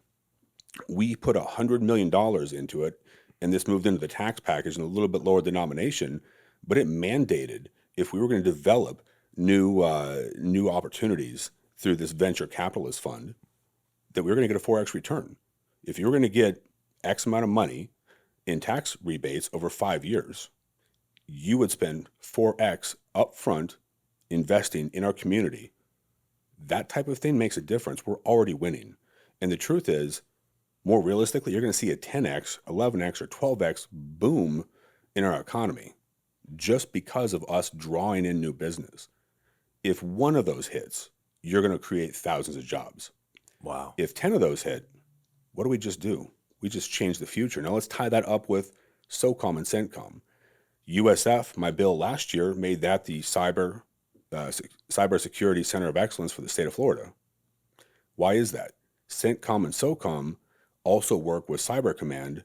We put $100 million into it, and this moved into the tax package in a little bit lower denomination, but it mandated if we were going to develop new opportunities through this venture capitalist fund, that we were going to get a 4X return. If you were going to get X amount of money in tax rebates over 5 years, you would spend 4X upfront investing in our community. That type of thing makes a difference. We're already winning. And the truth is, more realistically, you're going to see a 10X, 11X, or 12X boom in our economy just because of us drawing in new business. If one of those hits, you're going to create thousands of jobs. Wow. If 10 of those hit, what do we just do? We just change the future. Now let's tie that up with SOCOM and CENTCOM. USF, my bill last year, made that the Cybersecurity Center of Excellence for the state of Florida. Why is that? CENTCOM and SOCOM also work with Cyber Command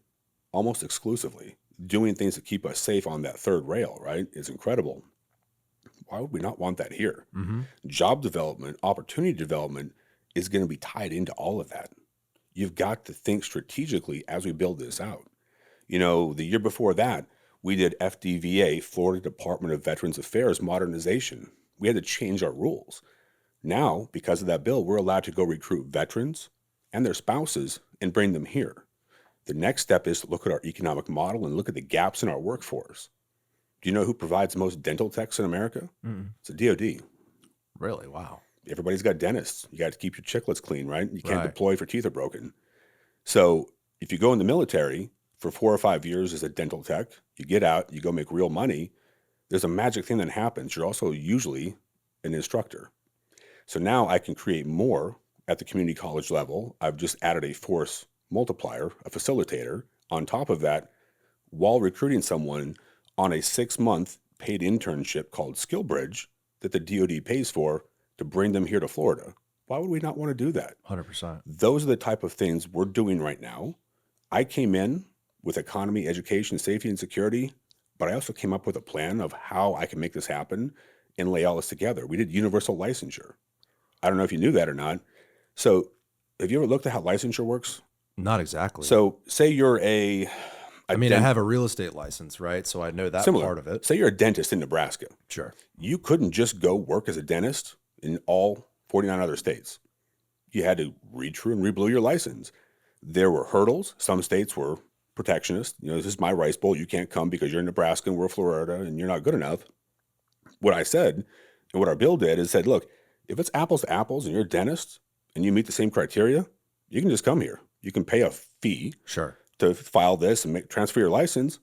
almost exclusively, doing things to keep us safe on that third rail, right? It's incredible. Why would we not want that here? Job development, opportunity development is going to be tied into all of that. You've got to think strategically as we build this out. The year before that, we did FDVA, Florida Department of Veterans Affairs modernization. We had to change our rules. Now, because of that bill, we're allowed to go recruit veterans and their spouses and bring them here. The next step is to look at our economic model and look at the gaps in our workforce. Do you know who provides the most dental techs in America? It's the DOD. Really? Wow. Everybody's got dentists. You got to keep your chiclets clean, right? You can't Right. deploy if your teeth are broken. So if you go in the military for 4 or 5 years as a dental tech, you get out, you go make real money, there's a magic thing that happens. You're also usually an instructor. So now I can create more at the community college level. I've just added a force multiplier, a facilitator, on top of that, while recruiting someone on a 6-month paid internship called Skill Bridge that the DoD pays for to bring them here to Florida. Why would we not want to do that? 100%. Those are the type of things we're doing right now. I came in with economy, education, safety, and security, but I also came up with a plan of how I can make this happen and lay all this together. We did universal licensure. I don't know if you knew that or not. So have you ever looked at how licensure works? Not exactly. So say you're I have a real estate license, right? So I know that similar. part of it. Say you're a dentist in Nebraska. Sure. You couldn't just go work as a dentist in all 49 other states. You had to read through and reblue your license. There were hurdles. Some states were protectionist. This is my rice bowl. You can't come because you're in Nebraska and we're Florida and you're not good enough. What I said and what our bill did is said, look, if it's apples to apples and you're a dentist and you meet the same criteria, you can just come here. You can pay a fee Sure. to file this and transfer your license,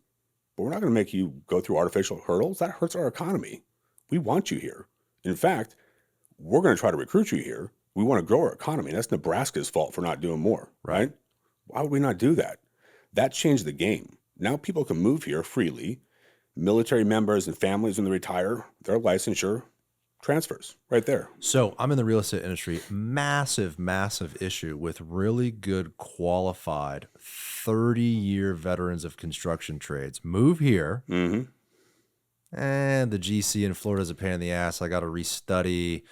but we're not going to make you go through artificial hurdles. That hurts our economy. We want you here. In fact, we're going to try to recruit you here. We want to grow our economy. That's Nebraska's fault for not doing more, right? Why would we not do that? That changed the game. Now people can move here freely. Military members and families, when they retire, their licensure transfers right there. So I'm in the real estate industry. Massive, massive issue with really good, qualified, 30-year veterans of construction trades move here. the GC in Florida is a pain in the ass. I got to restudy.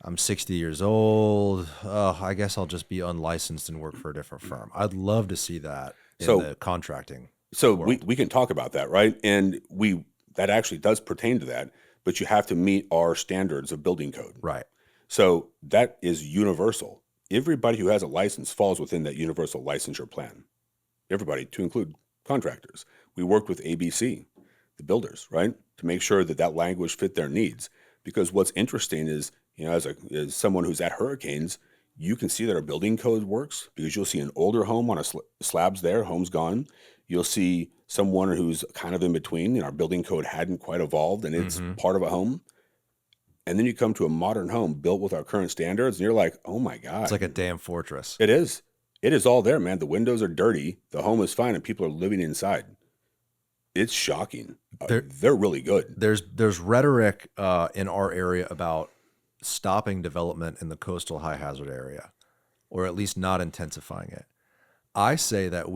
I'm 60 years old. I guess I'll just be unlicensed and work for a different firm. I'd love to see that in So the contracting so we, world. we can talk about that, right? And that actually does pertain to that, but you have to meet our standards of building code. Right. So that is universal. Everybody who has a license falls within that universal licensure plan. Everybody, to include contractors. We worked with ABC, the builders, right, to make sure that that language fit their needs. Because what's interesting is, as someone who's at hurricanes, you can see that our building code works because you'll see an older home on a slabs there, home's gone. You'll see someone who's kind of in between, and our building code hadn't quite evolved, and it's part of a home. And then you come to a modern home built with our current standards, and you're like, oh my God. It's like a damn fortress. It is. It is all there, man. The windows are dirty. The home is fine, and people are living inside. It's shocking. They're really good. There's rhetoric in our area about stopping development in the coastal high hazard area, or at least not intensifying it. I say that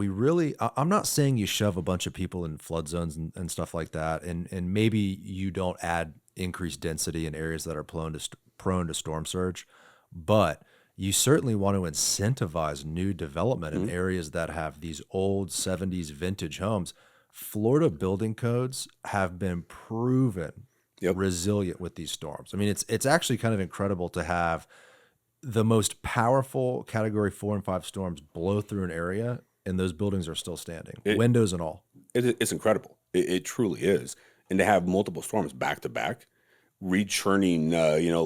I'm not saying you shove a bunch of people in flood zones and stuff like that, and maybe you don't add increased density in areas that are prone to storm surge, but you certainly want to incentivize new development in areas that have these old 70s vintage homes. Florida building codes have been proven resilient with these storms. I mean, it's actually kind of incredible to have the most powerful Category 4 and 5 storms blow through an area, and those buildings are still standing, windows and all. It's incredible. It truly is. And to have multiple storms back to back, rechurning,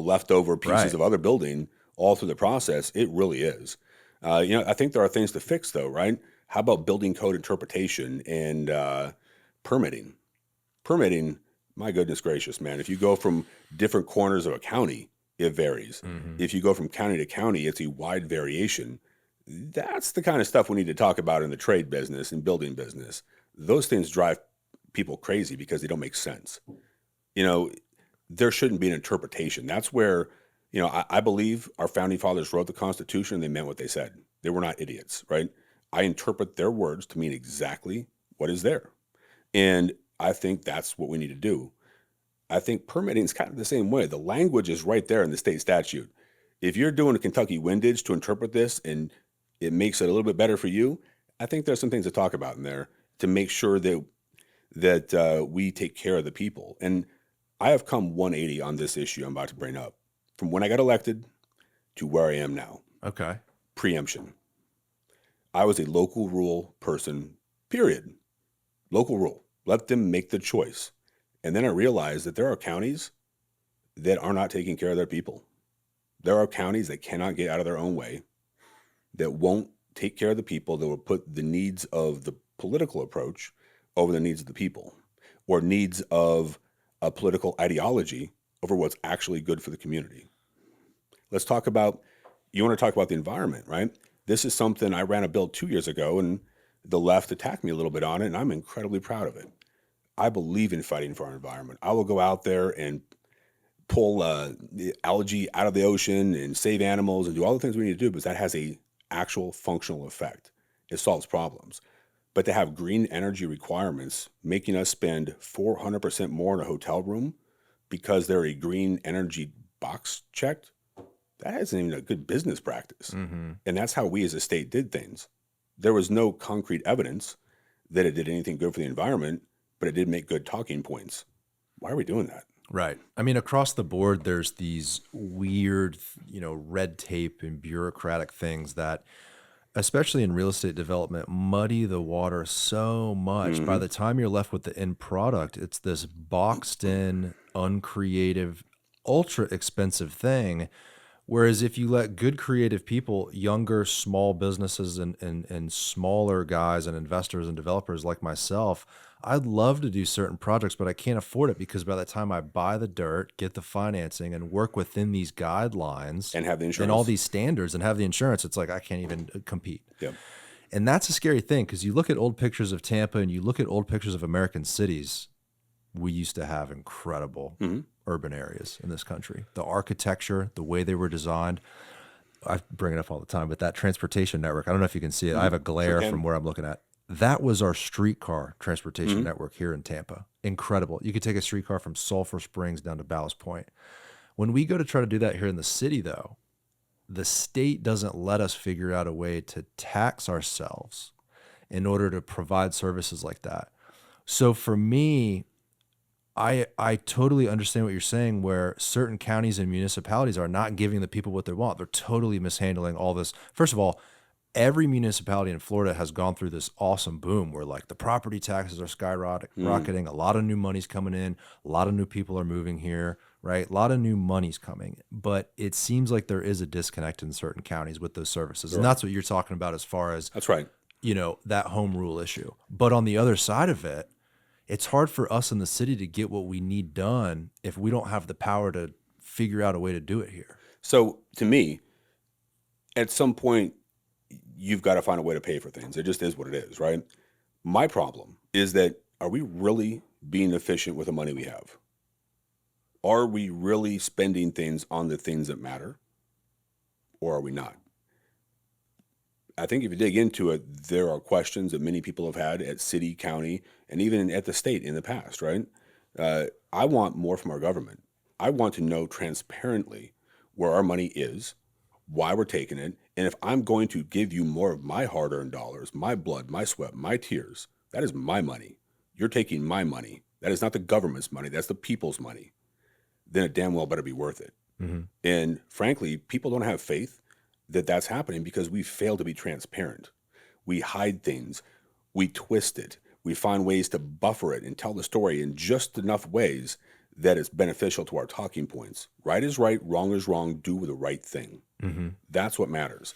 leftover pieces of other building all through the process, it really is. I think there are things to fix, though, right? How about building code interpretation and permitting? Permitting, my goodness gracious, man. If you go from different corners of a county, it varies. If you go from county to county, it's a wide variation. That's the kind of stuff we need to talk about in the trade business and building business. Those things drive people crazy because they don't make sense. There shouldn't be an interpretation. That's where, I believe our founding fathers wrote the Constitution and they meant what they said. They were not idiots, right? I interpret their words to mean exactly what is there. And I think that's what we need to do. I think permitting is kind of the same way. The language is right there in the state statute. If you're doing a Kentucky windage to interpret this and it makes it a little bit better for you, I think there's some things to talk about in there to make sure that we take care of the people. And I have come 180 on this issue I'm about to bring up. From when I got elected to where I am now. Okay. Preemption. I was a local rule person, period. Local rule. Let them make the choice. And then I realized that there are counties that are not taking care of their people. There are counties that cannot get out of their own way, that won't take care of the people, that will put the needs of the political approach over the needs of the people, or needs of a political ideology over what's actually good for the community. You want to talk about the environment, right? This is something I ran a bill 2 years ago, and the left attacked me a little bit on it, and I'm incredibly proud of it. I believe in fighting for our environment. I will go out there and pull the algae out of the ocean and save animals and do all the things we need to do because that has a actual functional effect. It solves problems. But to have green energy requirements making us spend 400% more in a hotel room because they're a green energy box checked, that isn't even a good business practice. And that's how we as a state did things. There was no concrete evidence that it did anything good for the environment, but it did make good talking points. Why are we doing that? Right. I mean, across the board, there's these weird, red tape and bureaucratic things that, especially in real estate development, muddy the water so much. By the time you're left with the end product, it's this boxed in, uncreative, ultra expensive thing. Whereas if you let good creative people, younger, small businesses and smaller guys and investors and developers like myself, I'd love to do certain projects, but I can't afford it because by the time I buy the dirt, get the financing, and work within these guidelines And have the insurance. and all these standards and have the insurance, it's like I can't even compete. Yep. And that's a scary thing because you look at old pictures of Tampa and you look at old pictures of American cities. We used to have incredible urban areas in this country. The architecture, the way they were designed. I bring it up all the time, but that transportation network, I don't know if you can see it. I have a glare from where I'm looking at. That was our streetcar transportation Mhm. network here in Tampa. Incredible. You could take a streetcar from Sulphur Springs down to Ballast Point. When we go to try to do that here in the city, though, the state doesn't let us figure out a way to tax ourselves in order to provide services like that. So for me, I totally understand what you're saying, where certain counties and municipalities are not giving the people what they want. They're totally mishandling all this. First of all, every municipality in Florida has gone through this awesome boom where like the property taxes are skyrocketing, a lot of new money's coming in, a lot of new people are moving here, right? A lot of new money's coming. But it seems like there is a disconnect in certain counties with those services. And Sure. that's what you're talking about as far as, That's right. that home rule issue. But on the other side of it, it's hard for us in the city to get what we need done if we don't have the power to figure out a way to do it here. So to me, at some point, you've got to find a way to pay for things. It just is what it is, right? My problem is that, are we really being efficient with the money we have? Are we really spending things on the things that matter? Or are we not? I think if you dig into it, there are questions that many people have had at city, county, and even at the state in the past, right? I want more from our government. I want to know transparently where our money is, why we're taking it, and if I'm going to give you more of my hard-earned dollars, my blood, my sweat, my tears, that is my money. You're taking my money. That is not the government's money. That's the people's money. Then it damn well better be worth it. Mm-hmm. And frankly, people don't have faith that that's happening because we fail to be transparent. We hide things. We twist it. We find ways to buffer it and tell the story in just enough ways that it's beneficial to our talking points. Right is right, wrong is wrong, do the right thing. Mm-hmm. That's what matters.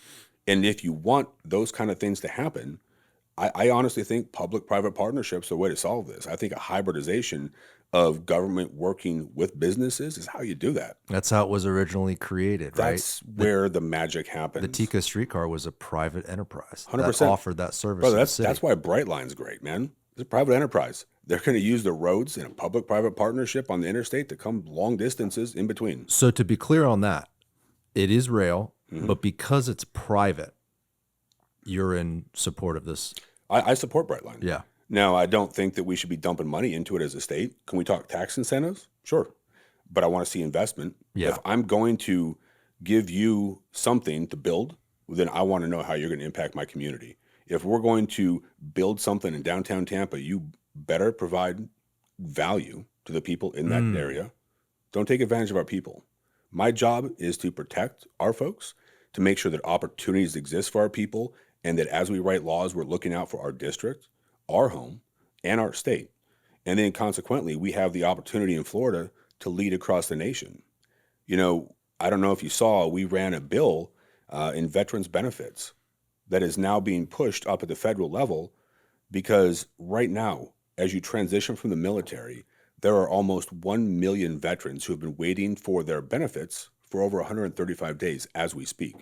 And if you want those kind of things to happen, I honestly think public-private partnerships are the way to solve this. I think a hybridization of government working with businesses is how you do that. That's how it was originally created, That's right? where the magic happens. The Tika streetcar was a private enterprise 100%. that offered that service Brother, to the city. that's why Brightline's great, man. It's a private enterprise. They're going to use the roads in a public-private partnership on the interstate to come long distances in between. So to be clear on that, it is rail, but because it's private, you're in support of this. I support Brightline. Yeah. Now, I don't think that we should be dumping money into it as a state. Can we talk tax incentives? Sure. But I want to see investment. Yeah. If I'm going to give you something to build, then I want to know how you're going to impact my community. If we're going to build something in downtown Tampa, you better provide value to the people in that area. Don't take advantage of our people. My job is to protect our folks, to make sure that opportunities exist for our people, and that as we write laws, we're looking out for our district, our home, and our state. And then consequently, we have the opportunity in Florida to lead across the nation. I don't know if you saw, we ran a bill in veterans benefits that is now being pushed up at the federal level because right now, as you transition from the military, there are almost 1 million veterans who have been waiting for their benefits for over 135 days as we speak.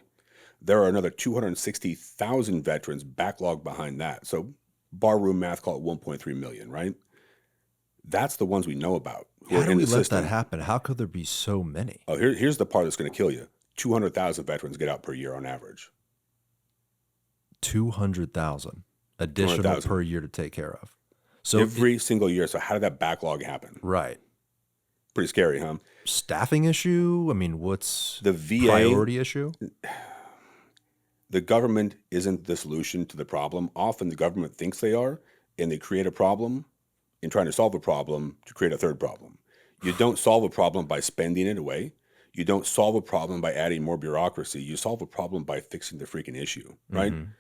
There are another 260,000 veterans backlogged behind that. So barroom math, call it 1.3 million, right? That's the ones we know about. How do we let that happen? How could there be so many? Oh, here's the part that's going to kill you. 200,000 veterans get out per year on average. 200,000 additional 200,000 per year to take care of. So every single year. So how did that backlog happen? Right. Pretty scary, huh? Staffing issue? I mean, what's the VA priority issue? The government isn't the solution to the problem. Often the government thinks they are, and they create a problem in trying to solve a problem to create a third problem. You don't solve a problem by spending it away. You don't solve a problem by adding more bureaucracy. You solve a problem by fixing the freaking issue, right? Mm-hmm.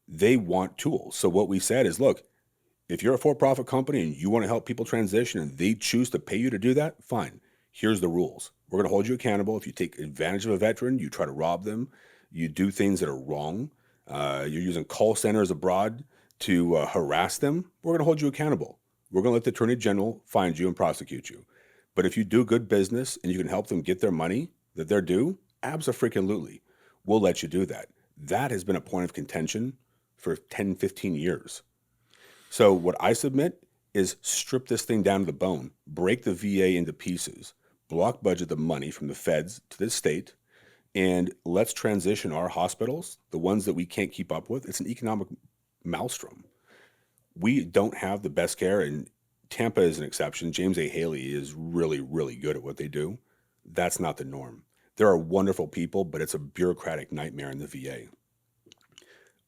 They want tools. So what we said is, look, if you're a for-profit company and you want to help people transition and they choose to pay you to do that, fine. Here's the rules. We're going to hold you accountable. If you take advantage of a veteran, you try to rob them, you do things that are wrong, you're using call centers abroad to harass them, we're going to hold you accountable. We're going to let the Attorney General find you and prosecute you. But if you do good business and you can help them get their money that they're due, abso-freaking-lutely, we'll let you do that. That has been a point of contention for 10, 15 years. So what I submit is strip this thing down to the bone, break the VA into pieces, block budget the money from the feds to the state, and let's transition our hospitals, the ones that we can't keep up with. It's an economic maelstrom. We don't have the best care, and Tampa is an exception. James A. Haley is really, really good at what they do. That's not the norm. There are wonderful people, but it's a bureaucratic nightmare in the VA.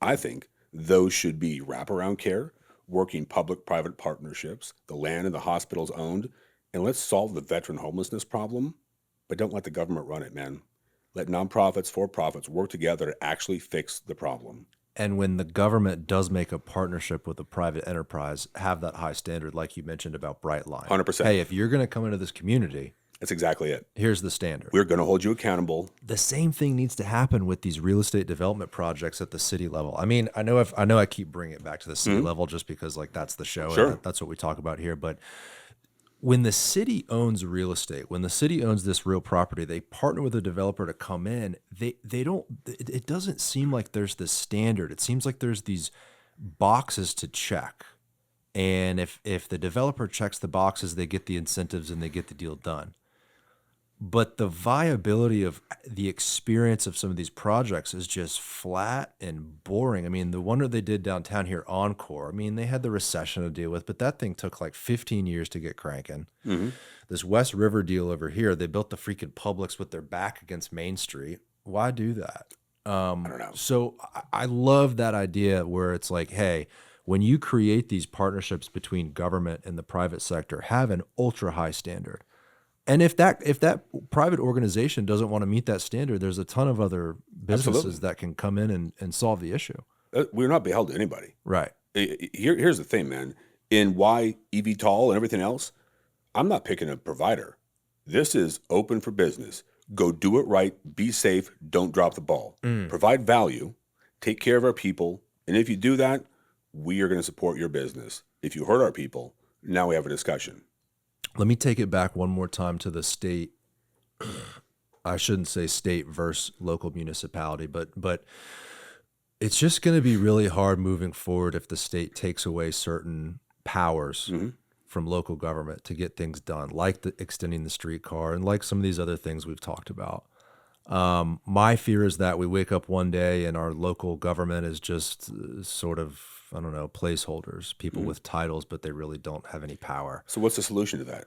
I think those should be wraparound care, working public-private partnerships, the land and the hospitals owned, and let's solve the veteran homelessness problem, but don't let the government run it, man. Let nonprofits, for-profits work together to actually fix the problem. And when the government does make a partnership with a private enterprise, have that high standard, like you mentioned about Brightline. 100%. Hey, if you're going to come into this community, that's exactly it. Here's the standard. We're going to hold you accountable. The same thing needs to happen with these real estate development projects at the city level. I mean, I know I keep bringing it back to the city level just because like that's the show. Sure. And that's what we talk about here. But when the city owns real estate, when the city owns this real property, they partner with a developer to come in. They don't. It doesn't seem like there's this standard. It seems like there's these boxes to check. And if the developer checks the boxes, they get the incentives and they get the deal done. But the viability of the experience of some of these projects is just flat and boring. I mean, the one that they did downtown here, Encore, I mean, they had the recession to deal with, but that thing took like 15 years to get cranking. Mm-hmm. This West River deal over here, they built the freaking Publix with their back against Main Street. Why do that? I don't know. So I love that idea where it's like, hey, when you create these partnerships between government and the private sector, have an ultra high standard. And if that private organization doesn't want to meet that standard, there's a ton of other businesses Absolutely. that can come in and solve the issue. We're not beholden to anybody. Right. Here's the thing, man. In why eVTOL and everything else, I'm not picking a provider. This is open for business. Go do it right. Be safe. Don't drop the ball. Provide value. Take care of our people. And if you do that, we are going to support your business. If you hurt our people, now we have a discussion. Let me take it back one more time to the state. I shouldn't say state versus local municipality, but it's just going to be really hard moving forward if the state takes away certain powers from local government to get things done, like extending the streetcar and like some of these other things we've talked about. My fear is that we wake up one day and our local government is just sort of, I don't know, placeholders, people with titles, but they really don't have any power. So what's the solution to that?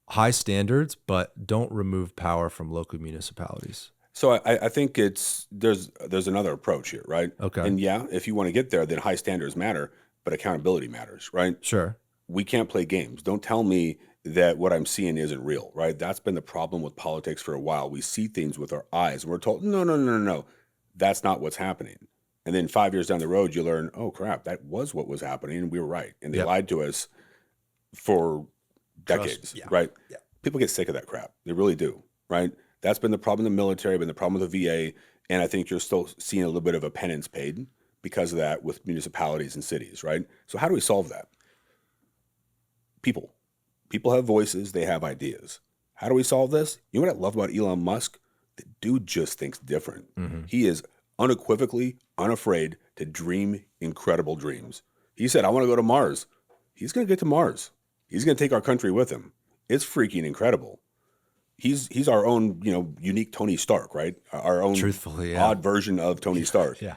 High standards, but don't remove power from local municipalities. So I think there's another approach here, right? Okay. And yeah, if you want to get there, then high standards matter, but accountability matters, right? Sure. We can't play games. Don't tell me that what I'm seeing isn't real, right? That's been the problem with politics for a while. We see things with our eyes, and we're told, no. That's not what's happening. And then 5 years down the road, you learn, oh, crap, that was what was happening, and we were right. And they lied to us for decades, right? Yeah. People get sick of that crap. They really do, right? That's been the problem in the military, been the problem with the VA, and I think you're still seeing a little bit of a penance paid because of that with municipalities and cities, right? So how do we solve that? People have voices, they have ideas. How do we solve this? You know what I love about Elon Musk? The dude just thinks different. He is unequivocally unafraid to dream incredible dreams. He said, I want to go to Mars. He's going to get to Mars. He's going to take our country with him. It's freaking incredible. He's our own, unique Tony Stark, right? Our own odd version of Tony Stark. Yeah.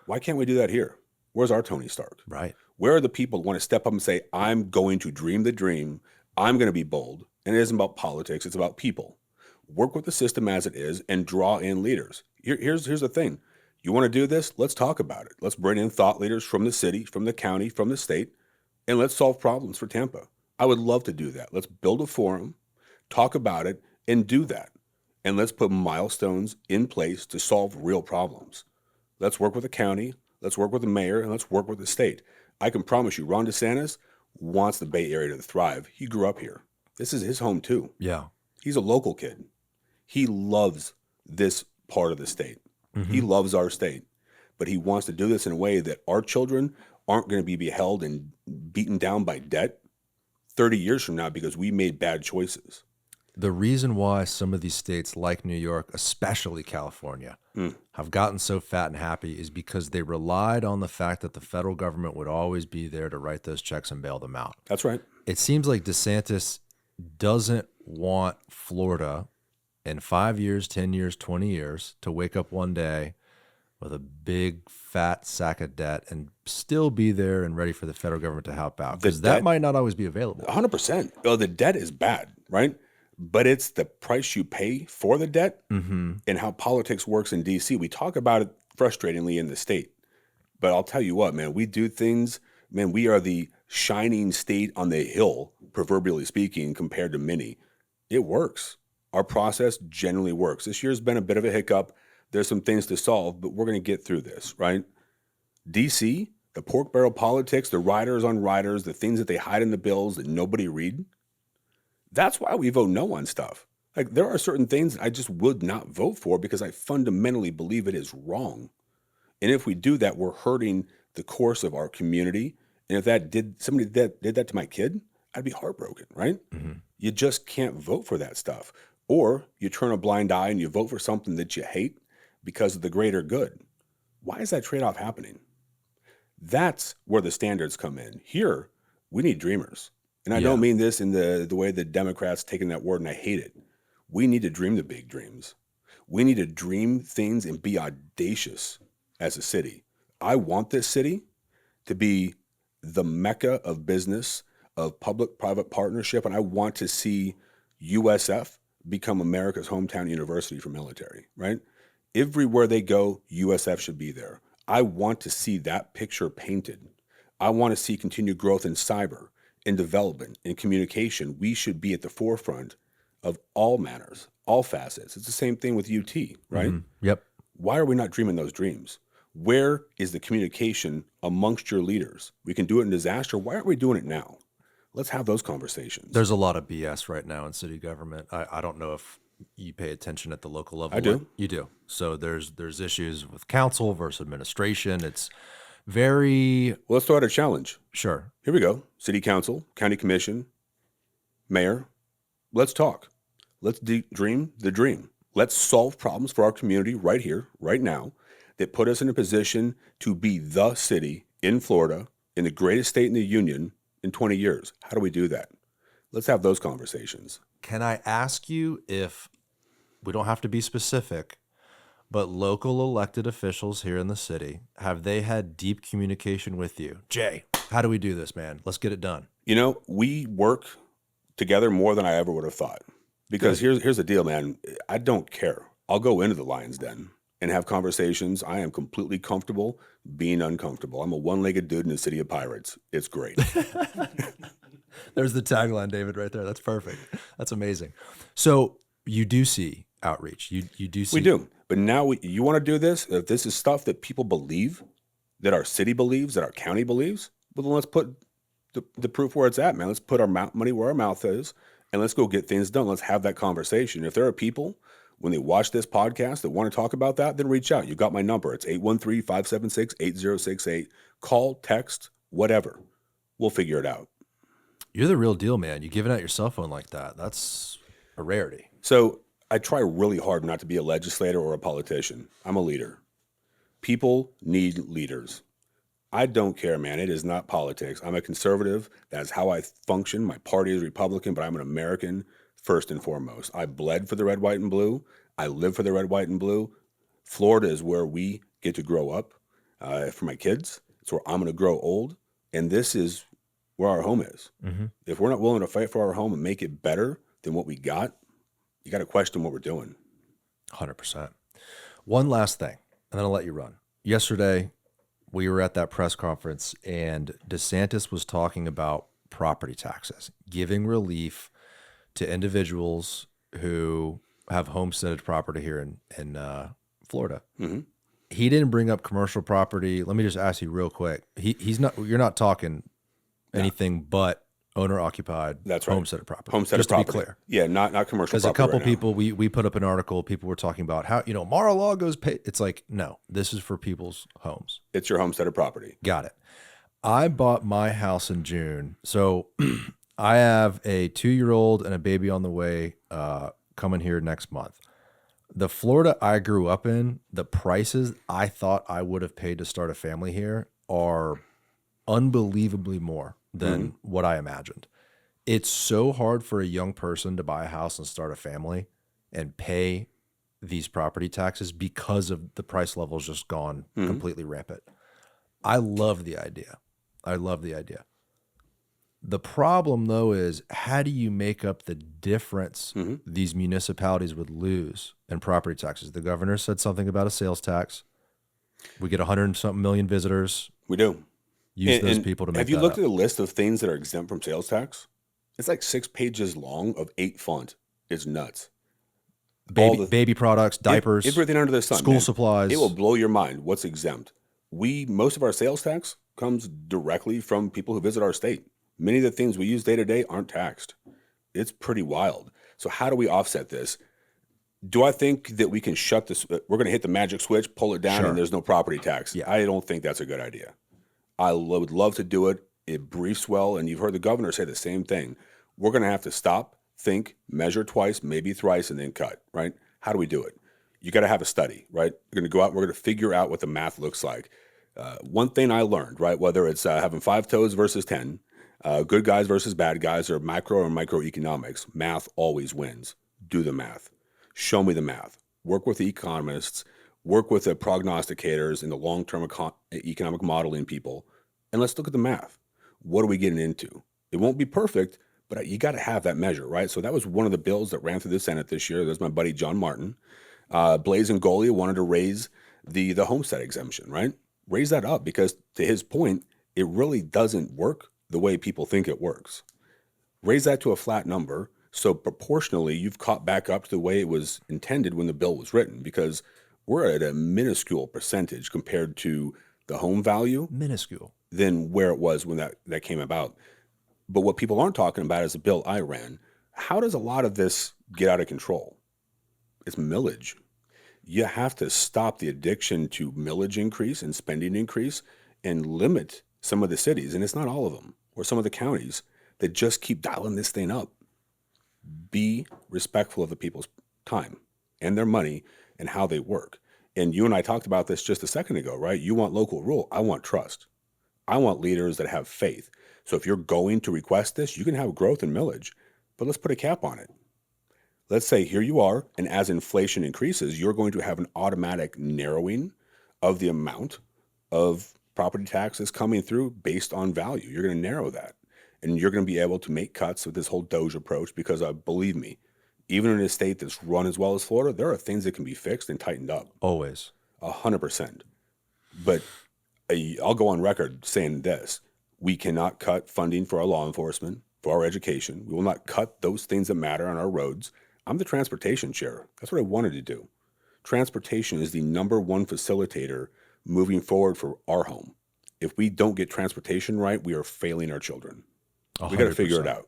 Why can't we do that here? Where's our Tony Stark? Right. Where are the people who want to step up and say, I'm going to dream the dream. I'm going to be bold. And it isn't about politics. It's about people. Work with the system as it is and draw in leaders. Here's the thing. You want to do this? Let's talk about it. Let's bring in thought leaders from the city, from the county, from the state, and let's solve problems for Tampa. I would love to do that. Let's build a forum, talk about it, and do that. And let's put milestones in place to solve real problems. Let's work with the county, let's work with the mayor, and let's work with the state. I can promise you, Ron DeSantis wants the Bay Area to thrive. He grew up here. This is his home too. Yeah. He's a local kid. He loves this part of the state. He loves our state. But he wants to do this in a way that our children aren't going to be beheld and beaten down by debt 30 years from now because we made bad choices. The reason why some of these states like New York, especially California, have gotten so fat and happy is because they relied on the fact that the federal government would always be there to write those checks and bail them out. That's right. It seems like DeSantis doesn't want Florida in 5 years, 10 years, 20 years to wake up one day with a big fat sack of debt and still be there and ready for the federal government to help out? Because that might not always be available. 100%. Oh, the debt is bad, right? But it's the price you pay for the debt and how politics works in D.C. We talk about it frustratingly in the state. But I'll tell you what, man, we do things, man, we are the shining state on the hill, proverbially speaking, compared to many. It works. Our process generally works. This year's been a bit of a hiccup. There's some things to solve, but we're going to get through this, right? DC, the pork barrel politics, the riders on riders, the things that they hide in the bills that nobody read. That's why we vote no on stuff. Like, there are certain things I just would not vote for because I fundamentally believe it is wrong. And if we do that, we're hurting the course of our community. And if somebody did that to my kid, I'd be heartbroken, right? You just can't vote for that stuff. Or you turn a blind eye and you vote for something that you hate because of the greater good. Why is that trade-off happening? That's where the standards come in. Here, we need dreamers. And I don't mean this in the way the Democrats taking that word, and I hate it. We need to dream the big dreams. We need to dream things and be audacious as a city. I want this city to be the mecca of business, of public-private partnership, and I want to see USF become America's hometown university for military, right? Everywhere they go, USF should be there. I want to see that picture painted. I want to see continued growth in cyber, in development, in communication. We should be at the forefront of all manners, all facets. It's the same thing with UT, right? Yep. Why are we not dreaming those dreams? Where is the communication amongst your leaders? We can do it in disaster. Why aren't we doing it now? Let's have those conversations. There's a lot of BS right now in city government. I don't know if you pay attention at the local level. I do. You do. So there's issues with council versus administration. It's very... Well, let's throw out a challenge. Sure. Here we go. City council, county commission, mayor. Let's talk. Let's dream the dream. Let's solve problems for our community right here, right now, that put us in a position to be the city in Florida, in the greatest state in the union in 20 years. How do we do that? Let's have those conversations. Can I ask you, if we don't have to be specific, but local elected officials here in the city, have they had deep communication with you? Jay, how do we do this, man? Let's get it done. You know, we work together more than I ever would have thought. Because here's the deal, man. I don't care. I'll go into the lion's den and have conversations. I am completely comfortable being uncomfortable. I'm a one-legged dude in the city of pirates. It's great. There's the tagline, David, right there. That's perfect. That's amazing. So you do see outreach. You do see. We do. But now you want to do this? If this is stuff that people believe, that our city believes, that our county believes, well, then let's put the proof where it's at, man. Let's put our money where our mouth is, and let's go get things done. Let's have that conversation. If there are people, when they watch this podcast, that want to talk about that, then reach out. You got my number. It's 813-576-8068. Call, text, whatever. We'll figure it out. You're the real deal, man. You giving out your cell phone like that. That's a rarity. So I try really hard not to be a legislator or a politician. I'm a leader. People need leaders. I don't care, man. It is not politics. I'm a conservative. That's how I function. My party is Republican, but I'm an American first and foremost. I bled for the red, white, and blue. I live for the red, white, and blue. Florida is where we get to grow up for my kids. It's where I'm going to grow old. And this is where our home is. If we're not willing to fight for our home and make it better than what we got, you got to question what we're doing. 100%. One last thing, and then I'll let you run. Yesterday, we were at that press conference, and DeSantis was talking about property taxes, giving relief to individuals who have homesteaded property here in Florida. He didn't bring up commercial property. Let me just ask you real quick. He's not. You're not talking anything but owner-occupied, that's right, homesteaded property. Homesteaded just property. To be clear. Yeah, not commercial property. Because a couple right people, we put up an article, people were talking about how, Mar-a-Lago's pay. It's like, no, this is for people's homes. It's your homesteaded property. Got it. I bought my house in June. So I have a 2-year-old and a baby on the way coming here next month. The Florida I grew up in, the prices I thought I would have paid to start a family here are unbelievably more than what I imagined. It's so hard for a young person to buy a house and start a family and pay these property taxes because of the price levels just gone Mhm. completely rampant. I love the idea. I love the idea. The problem, though, is how do you make up the difference Mhm. these municipalities would lose in property taxes? The governor said something about a sales tax. We get 100 and something million visitors. We do. Use those And people to have make you that looked up. at a list of things that are exempt from sales tax? It's like 6 pages long of 8 font. It's nuts. All the Baby products, diapers, everything under the sun, school man. It will supplies. blow your mind what's exempt. Most of our sales tax comes directly from people who visit our state. Many of the things we use day to day aren't taxed. It's pretty wild. So how do we offset this? Do I think that we can shut this? We're going to hit the magic switch, pull it down, and Sure. there's no property tax. Yeah. I don't think that's a good idea. Would love to do it. It briefs well, and you've heard the governor say the same thing. We're going to have to stop, think, measure twice, maybe thrice, and then cut, right? How do we do it? You got to have a study, right? We're going to go out, we're going to figure out what the math looks like. One thing I learned, right, whether it's having 5 toes versus 10, good guys versus bad guys, or macro or microeconomics, math always wins. Do the math. Show me the math. Work with the economists, work with the prognosticators and the long-term economic modeling people, and let's look at the math. What are we getting into? It won't be perfect, but you got to have that measure, right? So that was one of the bills that ran through the Senate this year. There's my buddy John Martin. Blaze and Golia wanted to raise the homestead exemption, right? Raise that up because, to his point, it really doesn't work the way people think it works. Raise that to a flat number, so proportionally you've caught back up to the way it was intended when the bill was written, because we're at a minuscule percentage compared to the home value Minuscule. than where it was when that came about. But what people aren't talking about is the bill I ran. How does a lot of this get out of control? It's millage. You have to stop the addiction to millage increase and spending increase and limit some of the cities, and it's not all of them, or some of the counties that just keep dialing this thing up. Be respectful of the people's time and their money and how they work. And you and I talked about this just a second ago, right? You want local rule. I want trust. I want leaders that have faith. So if you're going to request this, you can have growth in millage, but let's put a cap on it. Let's say here you are, and as inflation increases, you're going to have an automatic narrowing of the amount of property taxes coming through based on value. You're going to narrow that. And you're going to be able to make cuts with this whole Doge approach because, believe me, even in a state that's run as well as Florida, there are things that can be fixed and tightened up. Always. 100%. But I'll go on record saying this. We cannot cut funding for our law enforcement, for our education. We will not cut those things that matter on our roads. I'm the transportation chair. That's what I wanted to do. Transportation is the number one facilitator moving forward for our home. If we don't get transportation right, we are failing our children. We got to figure it 100%. out.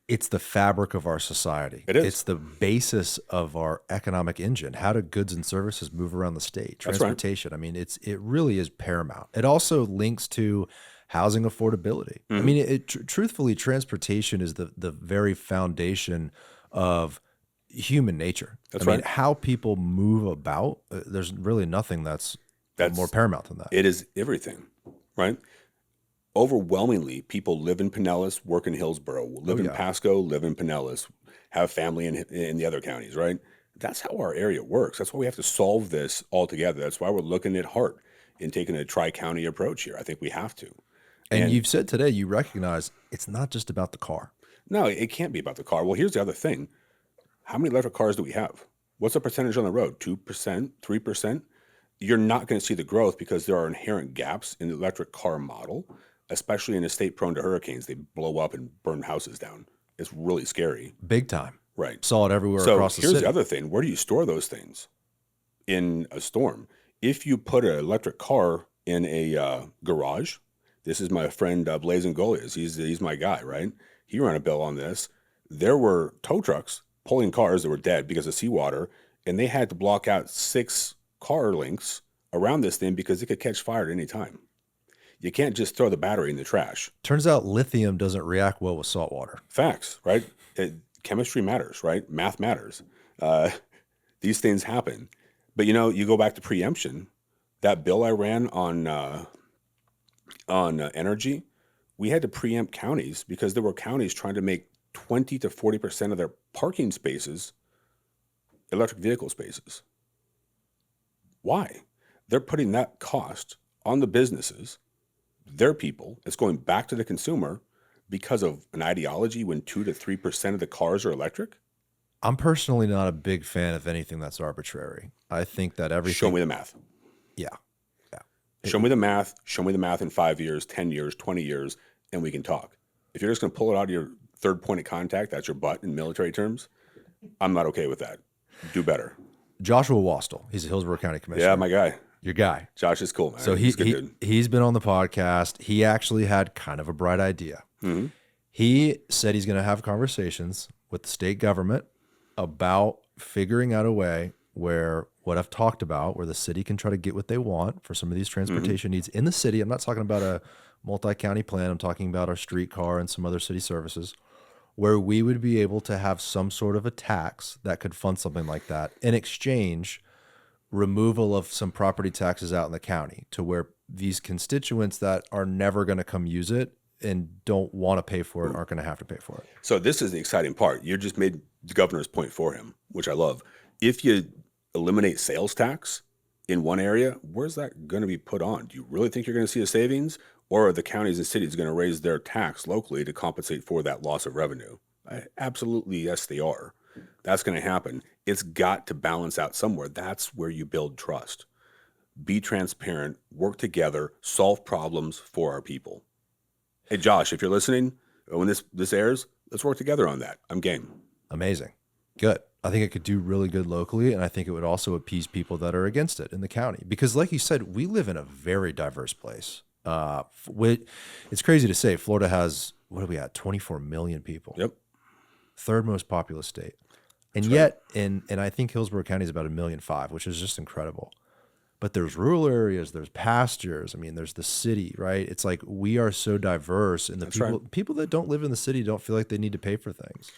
It's the fabric of our society. It is. It's the basis of our economic engine. How do goods and services move around the state? That's right. Transportation. I mean, it really is paramount. It also links to housing affordability. I Mhm. mean, truthfully, transportation is the very foundation of human nature. That's I mean, right. how people move about, there's really nothing that's more paramount than that. It is everything, right? Overwhelmingly, people live in Pinellas, work in Hillsborough, live in yeah. Pasco, live in Pinellas, have family in the other counties, right? That's how our area works. That's why we have to solve this all together. That's why we're looking at Hart and taking a tri-county approach here. I think we have to. And you've said today you recognize it's not just about the car. No, it can't be about the car. Well, here's the other thing. How many electric cars do we have? What's the percentage on the road? 2%, 3%? You're not going to see the growth because there are inherent gaps in the electric car model, especially in a state prone to hurricanes. They blow up and burn houses down. It's really scary. Big time. Right. Saw it everywhere So across the here's city. the other thing. Where do you store those things? In a storm. If you put an electric car in a garage, this is my friend Blaze and Goliath. He's my guy, right? He ran a bill on this. There were tow trucks pulling cars that were dead because of seawater, and they had to block out 6 car lengths around this thing because it could catch fire at any time. You can't just throw the battery in the trash. Turns out lithium doesn't react well with salt water. Facts, right? Chemistry matters, right? Math matters. These things happen. But you go back to preemption. That bill I ran on energy, we had to preempt counties because there were counties trying to make 20 to 40% of their parking spaces electric vehicle spaces. Why? They're putting that cost on the businesses, their people. It's going back to the consumer because of an ideology when 2 to 3% of the cars are electric. I'm personally not a big fan of anything that's arbitrary. I think that everything. Show me the math. Yeah. Yeah. Show me the math. Show me the math in 5 years, 10 years, 20 years, and we can talk. If you're just going to pull it out of your third point of contact, that's your butt in military terms, I'm not okay with that. Do better. Joshua Wastel, he's a Hillsborough County Commissioner. Yeah, my guy. Your guy. Josh is cool, man. So he's been on the podcast. He actually had kind of a bright idea. Mm-hmm. He said he's going to have conversations with the state government about figuring out a way where what I've talked about, where the city can try to get what they want for some of these transportation needs in the city. I'm not talking about a multi-county plan. I'm talking about our streetcar and some other city services, where we would be able to have some sort of a tax that could fund something like that. In exchange, removal of some property taxes out in the county to where these constituents that are never going to come use it and don't want to pay for it aren't going to have to pay for it. So this is the exciting part. You just made the governor's point for him, which I love. If you eliminate sales tax in one area, where's that going to be put on? Do you really think you're going to see a savings? Or are the counties and cities going to raise their tax locally to compensate for that loss of revenue? Absolutely, yes, they are. That's going to happen. It's got to balance out somewhere. That's where you build trust. Be transparent, work together, solve problems for our people. Hey, Josh, if you're listening, when this airs, let's work together on that. I'm game. Amazing. Good. I think it could do really good locally, and I think it would also appease people that are against it in the county. Because like you said, we live in a very diverse place. It's crazy to say Florida has, what are we at, 24 million people. Yep. Third most populous state. And yet, and I think Hillsborough County is about 1.5 million, which is just incredible. But there's rural areas, there's pastures. I mean, there's the city, right? It's like we are so diverse, and people that don't live in the city don't feel like they need to pay for things,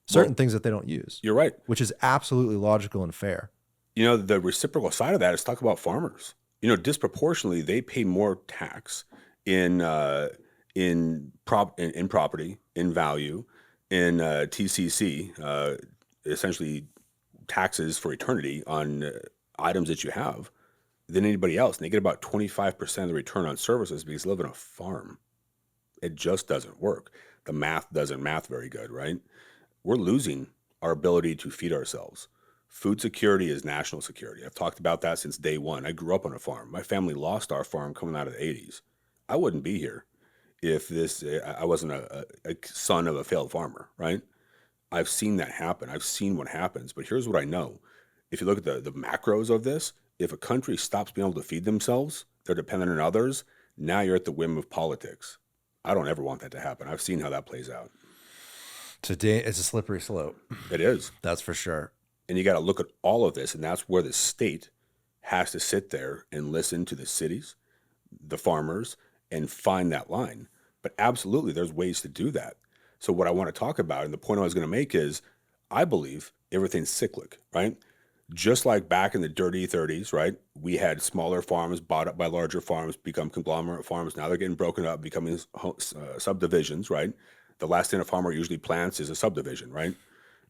certain things that they don't use. You're right. Which is absolutely logical and fair. You know, the reciprocal side of that is talk about farmers. You know, disproportionately, they pay more tax in property, in value, in TCC, essentially taxes for eternity on items that you have, than anybody else. And they get about 25% of the return on services because they live on a farm. It just doesn't work. The math doesn't math very good, right? We're losing our ability to feed ourselves. Food security is national security. I've talked about that since day one. I grew up on a farm. My family lost our farm coming out of the 80s. I wouldn't be here if I wasn't a son of a failed farmer, right? I've seen that happen. I've seen what happens. But here's what I know. If you look at the macros of this, if a country stops being able to feed themselves, they're dependent on others, now you're at the whim of politics. I don't ever want that to happen. I've seen how that plays out. Today, it's a slippery slope. It is. That's for sure. And you got to look at all of this, and that's where the state has to sit there and listen to the cities, the farmers, and find that line. But absolutely, there's ways to do that. So what I want to talk about, and the point I was going to make is, I believe everything's cyclic, right? Just like back in the dirty 30s, right? We had smaller farms bought up by larger farms, become conglomerate farms. Now they're getting broken up, becoming subdivisions, right? The last thing a farmer usually plants is a subdivision, right?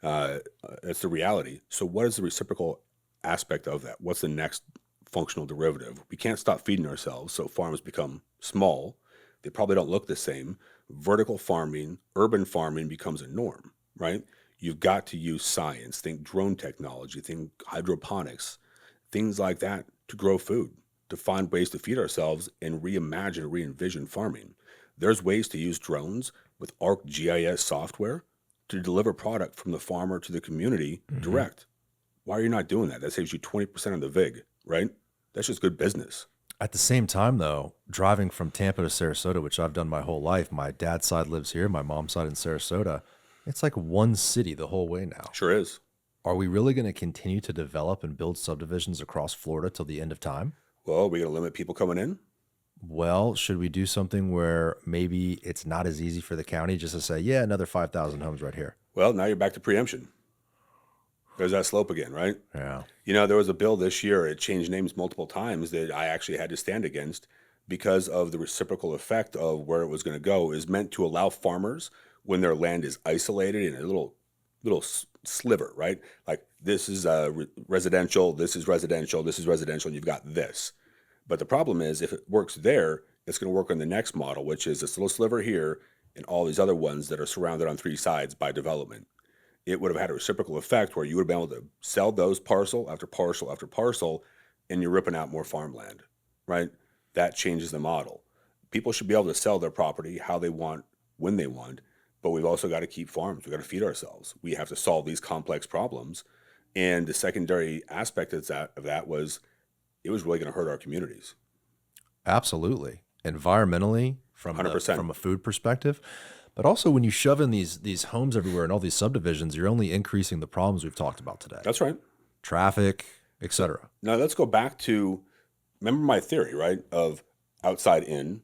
That's the reality. So what is the reciprocal aspect of that? What's the next functional derivative? We can't stop feeding ourselves, so farms become small. They probably don't look the same. Vertical farming, urban farming becomes a norm, right? You've got to use science. Think drone technology, think hydroponics, things like that to grow food, to find ways to feed ourselves and reimagine, re-envision farming. There's ways to use drones with ArcGIS software to deliver product from the farmer to the community direct. Why are you not doing that? That saves you 20% of the VIG, right? That's just good business. At the same time, though, driving from Tampa to Sarasota, which I've done my whole life, my dad's side lives here, my mom's side in Sarasota, it's like one city the whole way now. Sure is. Are we really going to continue to develop and build subdivisions across Florida till the end of time? Well, are we going to limit people coming in? Well, should we do something where maybe it's not as easy for the county just to say, yeah, another 5,000 homes right here? Well, now you're back to preemption. There's that slope again, right? Yeah. You know, there was a bill this year, it changed names multiple times, that I actually had to stand against because of the reciprocal effect of where it was going to go. Is meant to allow farmers, when their land is isolated in a little sliver, right? Like This is residential, this is residential, this is residential, and you've got this. But the problem is, if it works there, it's going to work on the next model, which is this little sliver here and all these other ones that are surrounded on three sides by development. It would have had a reciprocal effect where you would have been able to sell those parcel after parcel after parcel, and you're ripping out more farmland, right? That changes the model. People should be able to sell their property how they want, when they want, but we've also got to keep farms. We've got to feed ourselves. We have to solve these complex problems. And the secondary aspect of that was it was really going to hurt our communities. Absolutely. Environmentally, from 100%. From a food perspective, but also when you shove in these homes everywhere and all these subdivisions, you're only increasing the problems we've talked about today. That's right. Traffic, etc. Now let's go back to, remember my theory, right? Of outside in,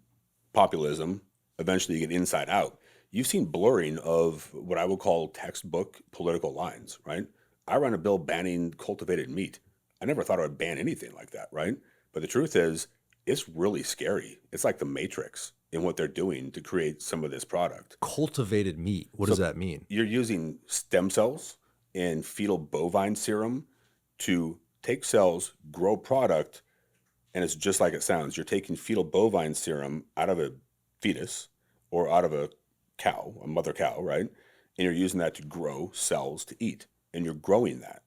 populism, eventually you get inside out. You've seen blurring of what I would call textbook political lines, right? I ran a bill banning cultivated meat. I never thought I would ban anything like that, right? But the truth is, it's really scary. It's like the Matrix in what they're doing to create some of this product. Cultivated meat. What does that mean? You're using stem cells and fetal bovine serum to take cells, grow product, and it's just like it sounds. You're taking fetal bovine serum out of a fetus or out of a cow, a mother cow, right? And you're using that to grow cells to eat, and you're growing that.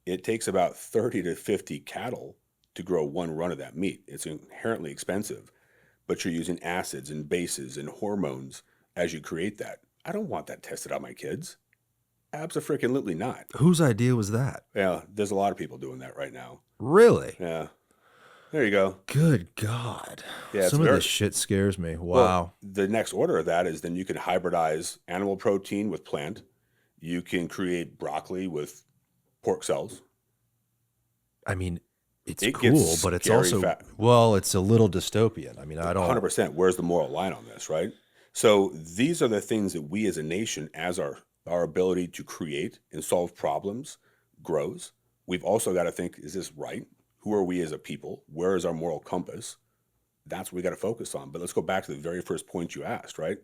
It takes about 30 to 50 cattle to grow one run of that meat. It's inherently expensive, but you're using acids and bases and hormones as you create that. I don't want that tested on my kids. Abso-freaking-lutely not. Whose idea was that? Yeah, there's a lot of people doing that right now. Really? Yeah. There you go. Good God. Yeah, some of this shit scares me. Wow. Well, the next order of that is then you can hybridize animal protein with plant. You can create broccoli with pork cells. I mean, it's cool, but it's also, well, it's a little dystopian. I mean, I don't. 100%. Where's the moral line on this, right? So these are the things that we as a nation, as our ability to create and solve problems grows. We've also got to think, is this right? Who are we as a people? Where is our moral compass? That's what we got to focus on. But let's go back to the very first point you asked, right?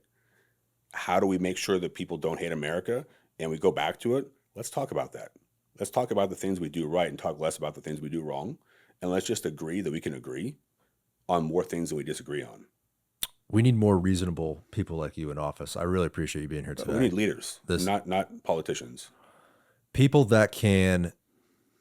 How do we make sure that people don't hate America? And we go back to it. Let's talk about that. Let's talk about the things we do right and talk less about the things we do wrong. And let's just agree that we can agree on more things than we disagree on. We need more reasonable people like you in office. I really appreciate you being here today. We need leaders, not politicians. People that can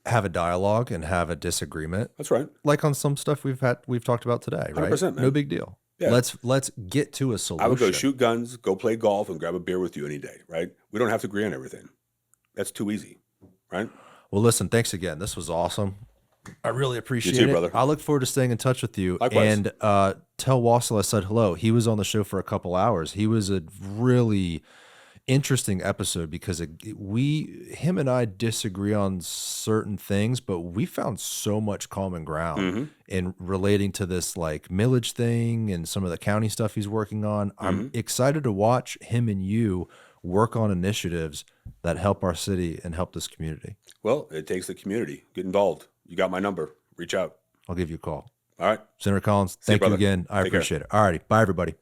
have a dialogue and have a disagreement. That's right. Like on some stuff we've talked about today, right? 100%, man. No big deal. Yeah. Let's get to a solution. I would go shoot guns, go play golf, and grab a beer with you any day, right? We don't have to agree on everything. That's too easy, right? Well, listen, thanks again. This was awesome. I really appreciate it. Brother. I look forward to staying in touch with you. Likewise. And tell Wassel I said hello. He was on the show for a couple hours. He was a really interesting episode because him and I disagree on certain things, but we found so much common ground in relating to this like millage thing and some of the county stuff he's working on. I'm excited to watch him and you work on initiatives that help our city and help this community. Well, it takes the community. Get involved. You got my number. Reach out. I'll give you a call. All right. Senator Collins, thank you again. I appreciate it. All righty. Bye, everybody.